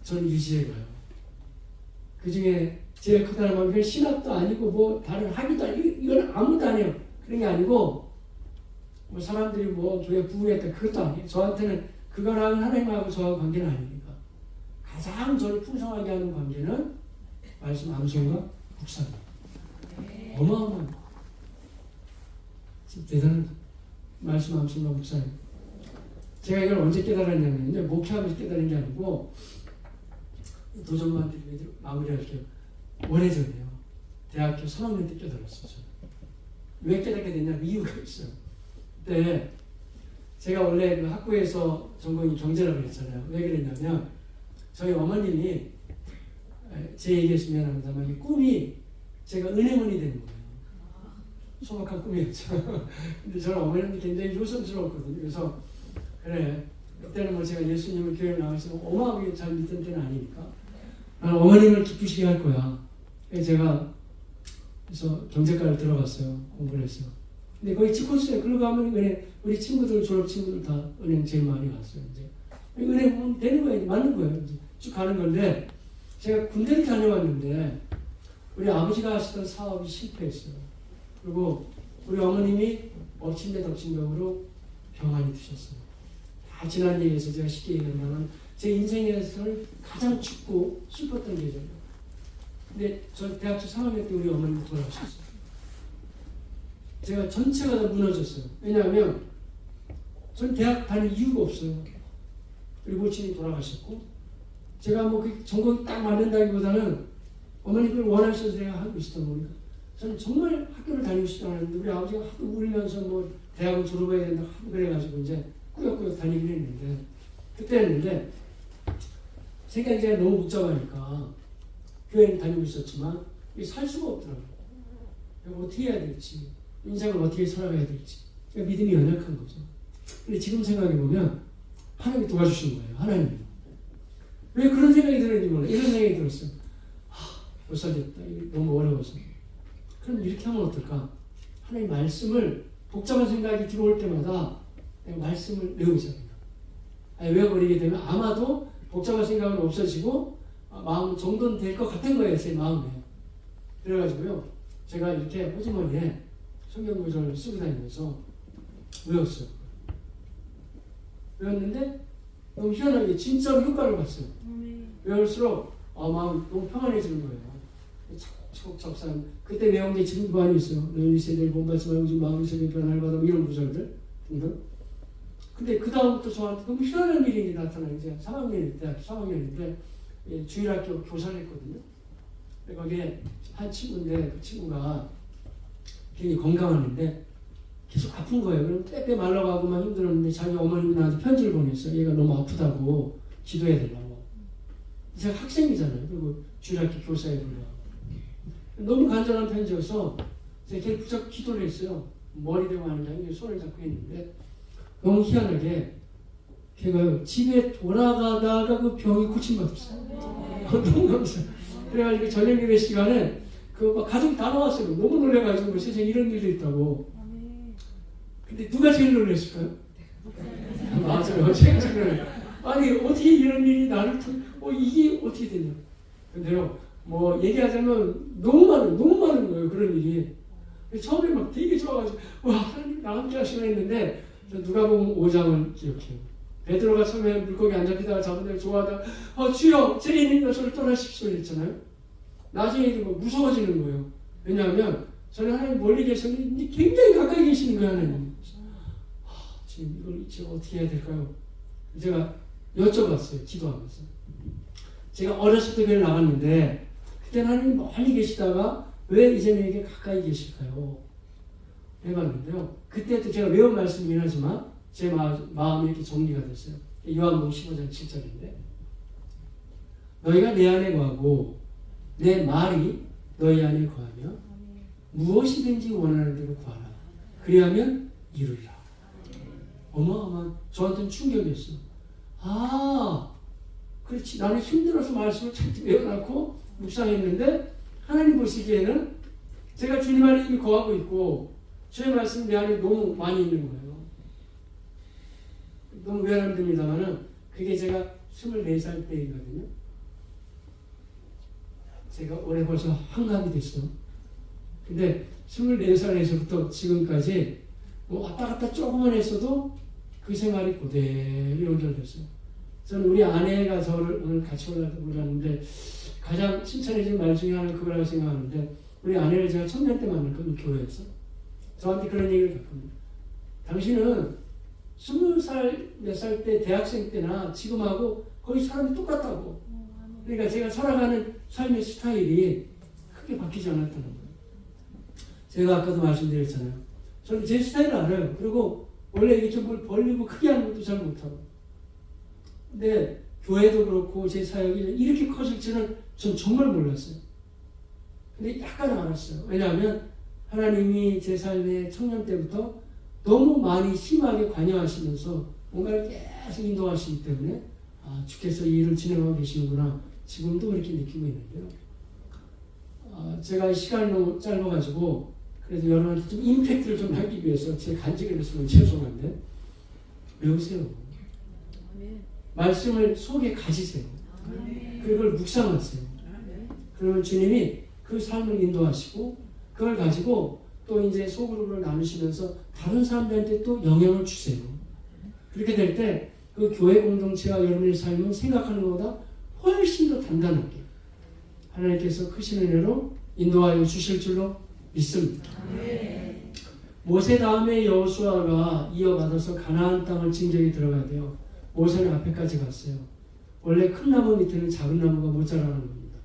저는 유지해 가요. 그 중에 제일 크다는 건 신학도 아니고 뭐 다른 학위도 아니고 이건 아무것도 아니에요. 그런 게 아니고 뭐 사람들이 뭐 교회 부흥했다 그것도 아니에요. 저한테는 그거랑 하나님하고 저하고 관계는 아니니까 가장 저를 풍성하게 하는 관계는 말씀 암송과 묵상입니다. 어마어마한 진짜 대단한 말씀 암송과 묵상입니다. 제가 이걸 언제 깨달았냐면요. 목회하면서 깨달은 게 아니고 도전만 드리고 마무리할게요. 오래전이에요. 대학교 3학년 때 깨달았어요. 저는. 왜 깨닫게 됐냐 이유가 있어요. 그때 제가 원래 그 학부에서 전공이 경제라고 그랬잖아요. 왜 그랬냐면 저희 어머님이 제 얘기에서 미안합니다만 이 꿈이 제가 은행원이 되는 거예요. 소박한 꿈이었죠. 근데 저는 어머님도 굉장히 요성스러웠거든요. 그래서 그래 그때는 뭐 제가 예수님을 교회 나와서 어마어마하게 잘 믿던 때는 아니니까 나는 어머님을 기쁘시게 할 거야. 그래서 제가 그래서 경제과를 들어갔어요. 공부를 했어요. 근데 거기 치코스에 그러고 가면 은행 우리 친구들 졸업 친구들 다 은행 제일 많이 갔어요. 이제 은행 보면 되는 거예요. 맞는 거예요. 이제 쭉 가는 건데 제가 군대를 다녀왔는데 우리 아버지가 하시던 사업이 실패했어요. 그리고 우리 어머님이 엎친 데 덮친 격으로 병환이 드셨어요. 다 지난 얘기에서 제가 쉽게 얘기한다면 제 인생에서는 가장 춥고 슬펐던 계절이에요. 근데 저 대학교 3학년 때 우리 어머님이 돌아가셨어요. 제가 전체가 다 무너졌어요. 왜냐하면 전 대학 다닐 이유가 없어요. 그리고 모친이 돌아가셨고 제가 뭐 그 전공이 딱 맞는다기보다는 어머니 그걸 원하셔서 제가 하고 있었던 거니까 저는 정말 학교를 다니고 싶지 않았는데 우리 아버지가 하도 울면서 뭐 대학을 졸업해야 된다 하고 그래가지고 이제 꾸역꾸역 다니긴 했는데 그때였는데 생각이 제가 너무 복잡하니까 교회를 다니고 있었지만 이게 살 수가 없더라고요. 어떻게 해야 될지 인생을 어떻게 살아가야 될지 그러니까 믿음이 연약한 거죠. 근데 지금 생각해보면 하나님이 도와주신 거예요. 하나님이. 왜 그런 생각이 들었는지 몰라요. 이런 생각이 들었어요. 못 살겠다. 너무 어려워서. 그럼 이렇게 하면 어떨까? 하나님 말씀을 복잡한 생각이 들어올 때마다 내가 말씀을 외우자. 외워버리게 되면 아마도 복잡한 생각은 없어지고 마음 정돈될 것 같은 거예요. 제 마음에. 그래가지고요. 제가 이렇게 호주머니에 성경 구절을 쓰고 다니면서 외웠어요. 외웠는데 너무 희한하게 진짜로 효과를 봤어요. 외울수록 마음이 너무 평안해지는 거예요. 차곡차곡 적상. 그때 외운 게 지금 많이 있어요. 너희 세대를 본받지 말고 지금 마음의 세계 변화를 받아 이런 구절들 등등. 근데 그 다음부터 저한테 너무 희한한 일이 나타나요. 이제 3학년, 대학교 3학년인데 주일학교 교사를 했거든요. 거기에 한 친구인데 그 친구가 굉장히 건강했는데 계속 아픈 거예요. 그럼 빼빼 말라가고 막 힘들었는데 자기 어머님이 나한테 편지를 보냈어요. 얘가 너무 아프다고 기도해야 되려고. 제가 학생이잖아요. 그리고 주일학교 교사에 불러. 너무 간절한 편지여서 제가 걔를 부쩍 기도를 했어요. 머리 대고 하는 게 아니고 손을 잡고 했는데 너무 희한하게 걔가 집에 돌아가다가 그 병이 고침받았어요. 너무 감사해요. 그래가지고 저녁 예배 시간에 그 가족이 다 나왔어요. 너무 놀래가지고 세상에 이런 일이 있다고. 근데 누가 제일 놀랐을까요? 맞아요. 제가 제일 놀랐어요. 아니 어떻게 이런 일이 나를 이게 어떻게 되냐. 근데요 뭐 얘기하자면 너무 많은 거예요. 그런 일이. 처음에 막 되게 좋아가지고 와 하나님 나 함께 하시나 했는데 누가복음 5장을 기억해요. 베드로가 처음에 물고기 안 잡히다가 잡은 데를 좋아하다가 주여 죄인입니다 저를 떠나십시오 했잖아요. 나중에 뭐 무서워지는 거예요. 왜냐하면 저는 하나님 멀리 계셨는데 굉장히 가까이 계시는 거예요. 하나님. 지금 이걸 제가 어떻게 해야 될까요? 제가 여쭤봤어요. 기도하면서. 제가 어렸을 때 교회를 나갔는데 그때는 하나님 멀리 계시다가 왜 이제 내게 가까이 계실까요? 해봤는데요. 그때도 제가 외운 말씀이긴 하지만 제 마음이 이렇게 정리가 됐어요. 요한복음 15장 7절인데 너희가 내 안에 거하고 내 말이 너희 안에 거하며 무엇이든지 원하는 대로 구하라. 그리하면 이루리라. 어마어마한 저한테는 충격이었어요. 그렇지. 나는 힘들어서 말씀을 잔뜩 외워놓고 묵상했는데 하나님 보시기에는 제가 주님 안에 이미 거하고 있고 주의 말씀이 내 안에 너무 많이 있는 거예요. 너무 외람됩니다만은 그게 제가 24살 때이거든요. 제가 올해 벌써 한갑이 됐어. 근데 24살에서부터 지금까지 뭐 왔다 갔다 조금만 했어도 그 생활이 그대로 연결됐어요. 저는 우리 아내가 저를 오늘 같이 올라왔는데 가장 칭찬해준 말 중에 하나는 그거라고 생각하는데 우리 아내를 제가 청년 때 만났거든요. 교회에서. 저한테 그런 얘기를 했거든요. 당신은 20살 몇 살 때 대학생 때나 지금하고 거의 사람이 똑같다고. 그러니까 제가 살아가는 삶의 스타일이 크게 바뀌지 않았다는 거예요. 제가 아까도 말씀드렸잖아요. 저는 제 스타일을 알아요. 그리고 원래 이게 좀 뭘 벌리고 크게 하는 것도 잘 못하고. 근데 교회도 그렇고 제 사역이 이렇게 커질 줄은 전 정말 몰랐어요. 근데 약간 알았어요. 왜냐하면 하나님이 제 삶의 청년 때부터 너무 많이 심하게 관여하시면서 뭔가를 계속 인도하시기 때문에 주께서 이 일을 진행하고 계시는구나. 지금도 그렇게 느끼고 있는데요. 제가 시간이 너무 짧아가지고 그래도 여러분한테 좀 임팩트를 좀 하기 위해서 제 간증을 했으면 죄송한데 외우세요. 말씀을 속에 가지세요. 그걸 묵상하세요. 그러면 주님이 그 삶을 인도하시고 그걸 가지고 또 이제 소그룹을 나누시면서 다른 사람들한테 또 영향을 주세요. 그렇게 될 때 그 교회 공동체와 여러분의 삶은 생각하는 것보다 훨씬 더 단단하게 하나님께서 크신 은혜로 인도하여 주실 줄로 믿습니다. 모세 다음에 여호수아가 이어받아서 가나안 땅을 진격에 들어가야 돼요. 모세는 앞에까지 갔어요. 원래 큰 나무 밑에는 작은 나무가 못 자라는 겁니다.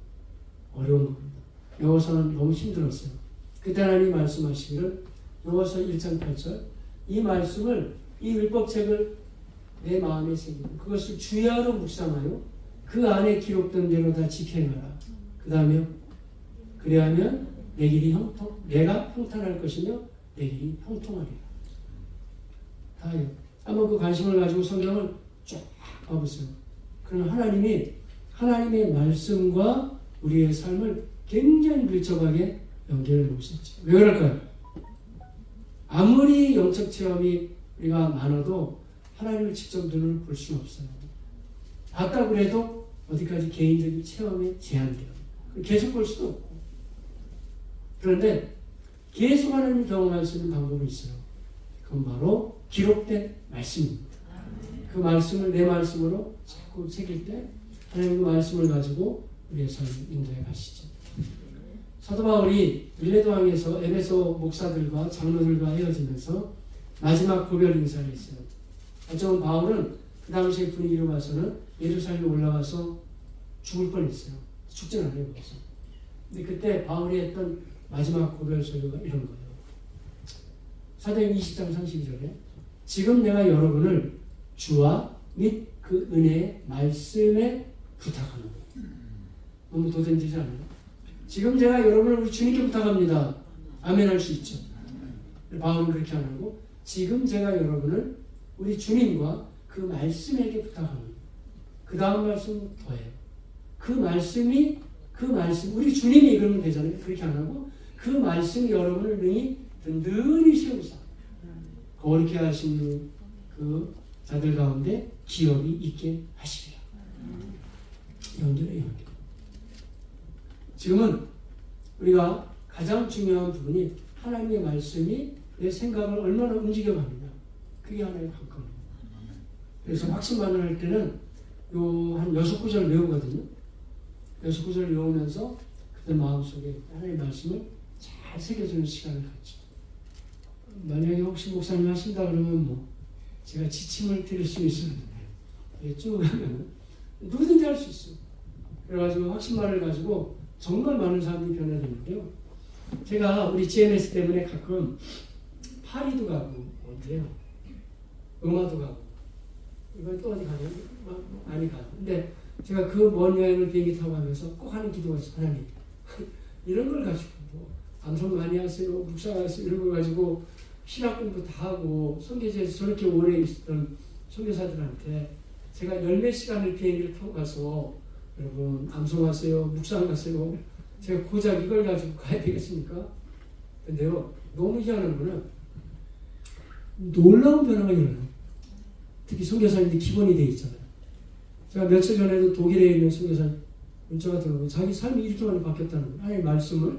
어려운 겁니다. 여호수아는 너무 힘들었어요. 그때 하나님이 말씀하시기를 여호수아 1장 8절 이 말씀을 이 율법책을 내 마음에 새기고 그것을 주야로 묵상하여 그 안에 기록된 대로 다 지켜행하라. 그 다음에 그래야면 내 길이 내가 형통할 것이며 내 길이 형통하리라. 다요. 한번 그 관심을 가지고 성경을 쫙 봐보세요. 그러면 하나님이 하나님의 말씀과 우리의 삶을 굉장히 밀접하게 연결해 놓으셨죠. 왜 그럴까요? 아무리 영적 체험이 우리가 많아도 하나님을 직접 눈으로 볼 수는 없어요. 봤다 그래도 어디까지 개인적인 체험에 제한돼요. 계속 볼 수도 없고. 그런데 계속 하나님을 경험할 수 있는 방법이 있어요. 그건 바로 기록된 말씀입니다. 그 말씀을 내 말씀으로 자꾸 새길 때 하나님 그 말씀을 가지고 우리의 삶을 인도해 가시죠. 사도 바울이 밀레도항에서 에베소 목사들과 장로들과 헤어지면서 마지막 고별 인사를 했어요. 어쩌면 바울은 그 당시의 분위기로 봐서는 예루살렘에 올라가서 죽을 뻔했어요. 죽진 않아요. 그래서. 근데 그때 바울이 했던 마지막 고별 소리가 이런 거예요. 사도행 20장 32절에 지금 내가 여러분을 주와 및 그 은혜의 말씀에 부탁하노니. 너무 도전지지 않아요? 지금 제가 여러분을 우리 주님께 부탁합니다. 아멘 할 수 있죠. 바울은 그렇게 안 하고 지금 제가 여러분을 우리 주님과 그 말씀에게 부탁합니다. 그 다음 말씀 더해요. 그 말씀 우리 주님이 그러면 되잖아요. 그렇게 안 하고 그 말씀이 여러분을 능히 든든히 세우사 거룩히 하시는 그 자들 가운데 기업이 있게 하시리라. 연결해 연결. 지금은 우리가 가장 중요한 부분이 하나님의 말씀이 내 생각을 얼마나 움직여갑니다. 그게 하나의 관건입니다. 그래서 확신만을 할 때는 한 6구절 외우거든요. 6구절 외우면서 그때 마음속에 하나님의 말씀을 잘 새겨주는 시간을 갖죠. 만약에 혹시 목사님 하신다 그러면 제가 지침을 드릴 수 있습니다. 쭉 하면 누구든지 할 수 있어요. 그래가지고 확신만을 가지고 정말 많은 사람들이 변화되는데요. 제가 우리 GMS 때문에 가끔 파리도 가고 어디에요? 음화도 가고 이건 또 어디 가요? 많이 가요. 근데 제가 그 먼 여행을 비행기 타고 가면서 꼭 하는 기도가 있어요. 하나님 이런 걸 가지고 암송 많이 하세요. 묵상하세요. 이런 걸 가지고 신학 공부 다 하고 선교지에서 저렇게 오래 있었던 선교사들한테 제가 10몇 시간을 비행기를 타고 가서 여러분 암송하세요. 묵상하세요. 제가 고작 이걸 가지고 가야 되겠습니까? 근데요. 너무 희한한 거는 놀라운 변화가 일어나요. 특히 선교사님들이 기본이 돼 있잖아요. 제가 며칠 전에도 독일에 있는 선교사 문자가 들어오고 자기 삶이 이렇게 많이 바뀌었다는 거예요. 하나님의 말씀을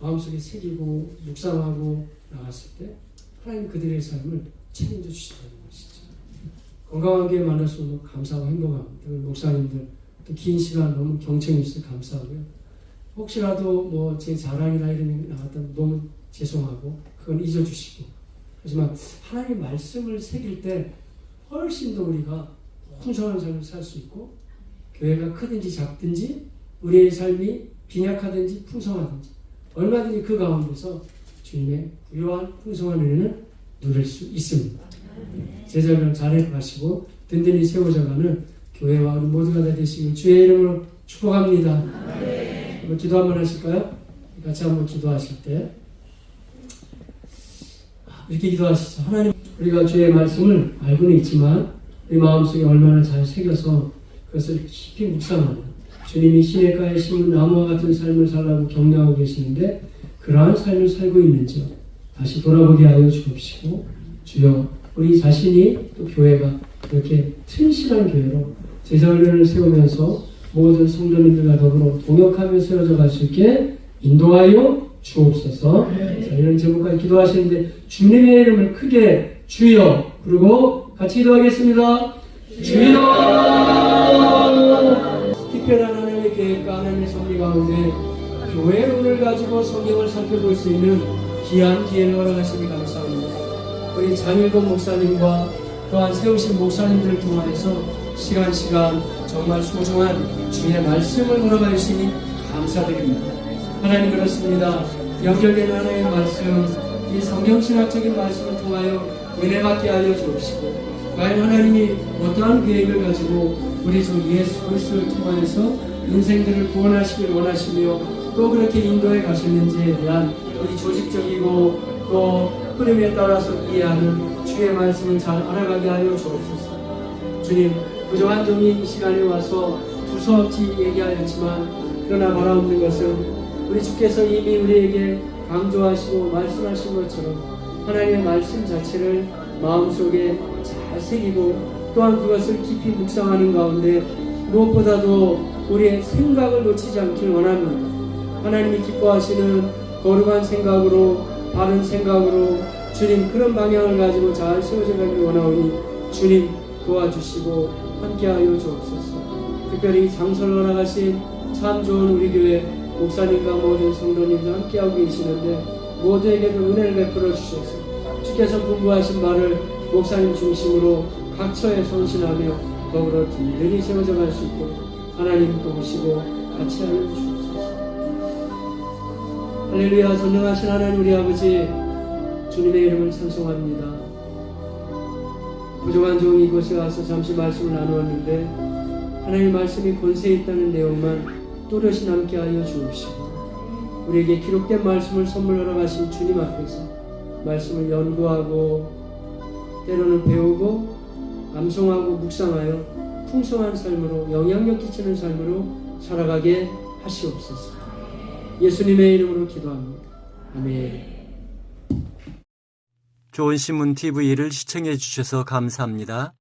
마음속에 새기고 묵상하고 나갔을 때 하나님 그들의 삶을 책임져 주신다는 것이죠. 건강하게 만나서 너무 감사하고 행복합니다. 목사님들 또 긴 시간 너무 경청해 주셔서 감사하고요. 혹시라도 제 자랑이나 이런 게 나갔다면 너무 죄송하고 그건 잊어주시고 하지만 하나님의 말씀을 새길 때 훨씬 더 우리가 풍성한 삶을 살 수 있고 교회가 크든지 작든지 우리의 삶이 빈약하든지 풍성하든지 얼마든지 그 가운데서 주님의 부유한 풍성한 은혜는 누릴 수 있습니다. 제자를 잘해 가시고 든든히 세워져가는 교회와 우리 모두가 다 되시길 주의 이름으로 축복합니다. 한번 기도 한번 하실까요? 같이 한번 기도하실 때 이렇게 기도하시죠. 하나님, 우리가 주의 말씀을 알고는 있지만 우리 마음속에 얼마나 잘 새겨서 그것을 깊이 묵상하는, 주님이 시냇가에 심은 나무와 같은 삶을 살라고 격려하고 계시는데 그러한 삶을 살고 있는지 다시 돌아보게 하여 주옵시고, 주여 우리 자신이 또 교회가 이렇게 튼실한 교회로 제자훈련을 세우면서 모든 성도님들과 더불어 동역하며 세워져 갈 수 있게 인도하여 주옵소서. 자, 이런 제목까지 기도하시는데 주님의 이름을 크게 주여 부르고 같이 기도하겠습니다. 주여. 특별한 하나님의 계획과 하나님의 섭리 가운데 교회론을 가지고 성경을 살펴볼 수 있는 귀한 기회를 허락하시니 감사합니다. 우리 장일권 목사님과 또한 세우신 목사님들을 통하여서 시간 정말 소중한 주의 말씀을 허락하여 주시니 감사드립니다. 하나님, 그렇습니다. 연결되는 하나님의 말씀, 이 성경신학적인 말씀을 통하여 은혜 받게 하여 주옵시고, 과연 하나님이 어떠한 계획을 가지고 우리 주 예수 그리스도를 통하여서 인생들을 구원하시길 원하시며 또 그렇게 인도해 가셨는지에 대한 우리 조직적이고 또 흐름에 따라서 이해하는 주의 말씀을 잘 알아가게 하여 주옵소서. 주님, 부족한 종이 이 시간에 와서 두서없이 얘기하였지만 그러나 바라옵는 것은 우리 주께서 이미 우리에게 강조하시고 말씀하신 것처럼 하나님의 말씀 자체를 마음속에 잘 새기고 또한 그것을 깊이 묵상하는 가운데 무엇보다도 우리의 생각을 놓치지 않길 원합니다. 하나님이 기뻐하시는 거룩한 생각으로, 바른 생각으로 주님 그런 방향을 가지고 잘 세워져 가길 원하오니 주님 도와주시고 함께하여 주옵소서. 특별히 장설로 나가신 참 좋은 우리 교회 목사님과 모든 성도님들 함께하고 계시는데 모두에게도 은혜를 베풀어 주셔서 주께서 분부하신 말을 목사님 중심으로 각처에 성신하며 더불어 든든히 세워져 갈 수 있도록 하나님 도우시고 같이 하여 주옵소서. 할렐루야. 전능하신 하나님 우리 아버지, 주님의 이름을 찬송합니다. 부족한 종이 이곳에 와서 잠시 말씀을 나누었는데 하나님의 말씀이 권세 있다는 내용만 또렷이 남게 하여 주옵시고, 우리에게 기록된 말씀을 선물하러 가신 주님 앞에서 말씀을 연구하고 때로는 배우고 암송하고 묵상하여 풍성한 삶으로, 영향력 끼치는 삶으로 살아가게 하시옵소서. 예수님의 이름으로 기도합니다. 아멘. 좋은 신문 TV를 시청해 주셔서 감사합니다.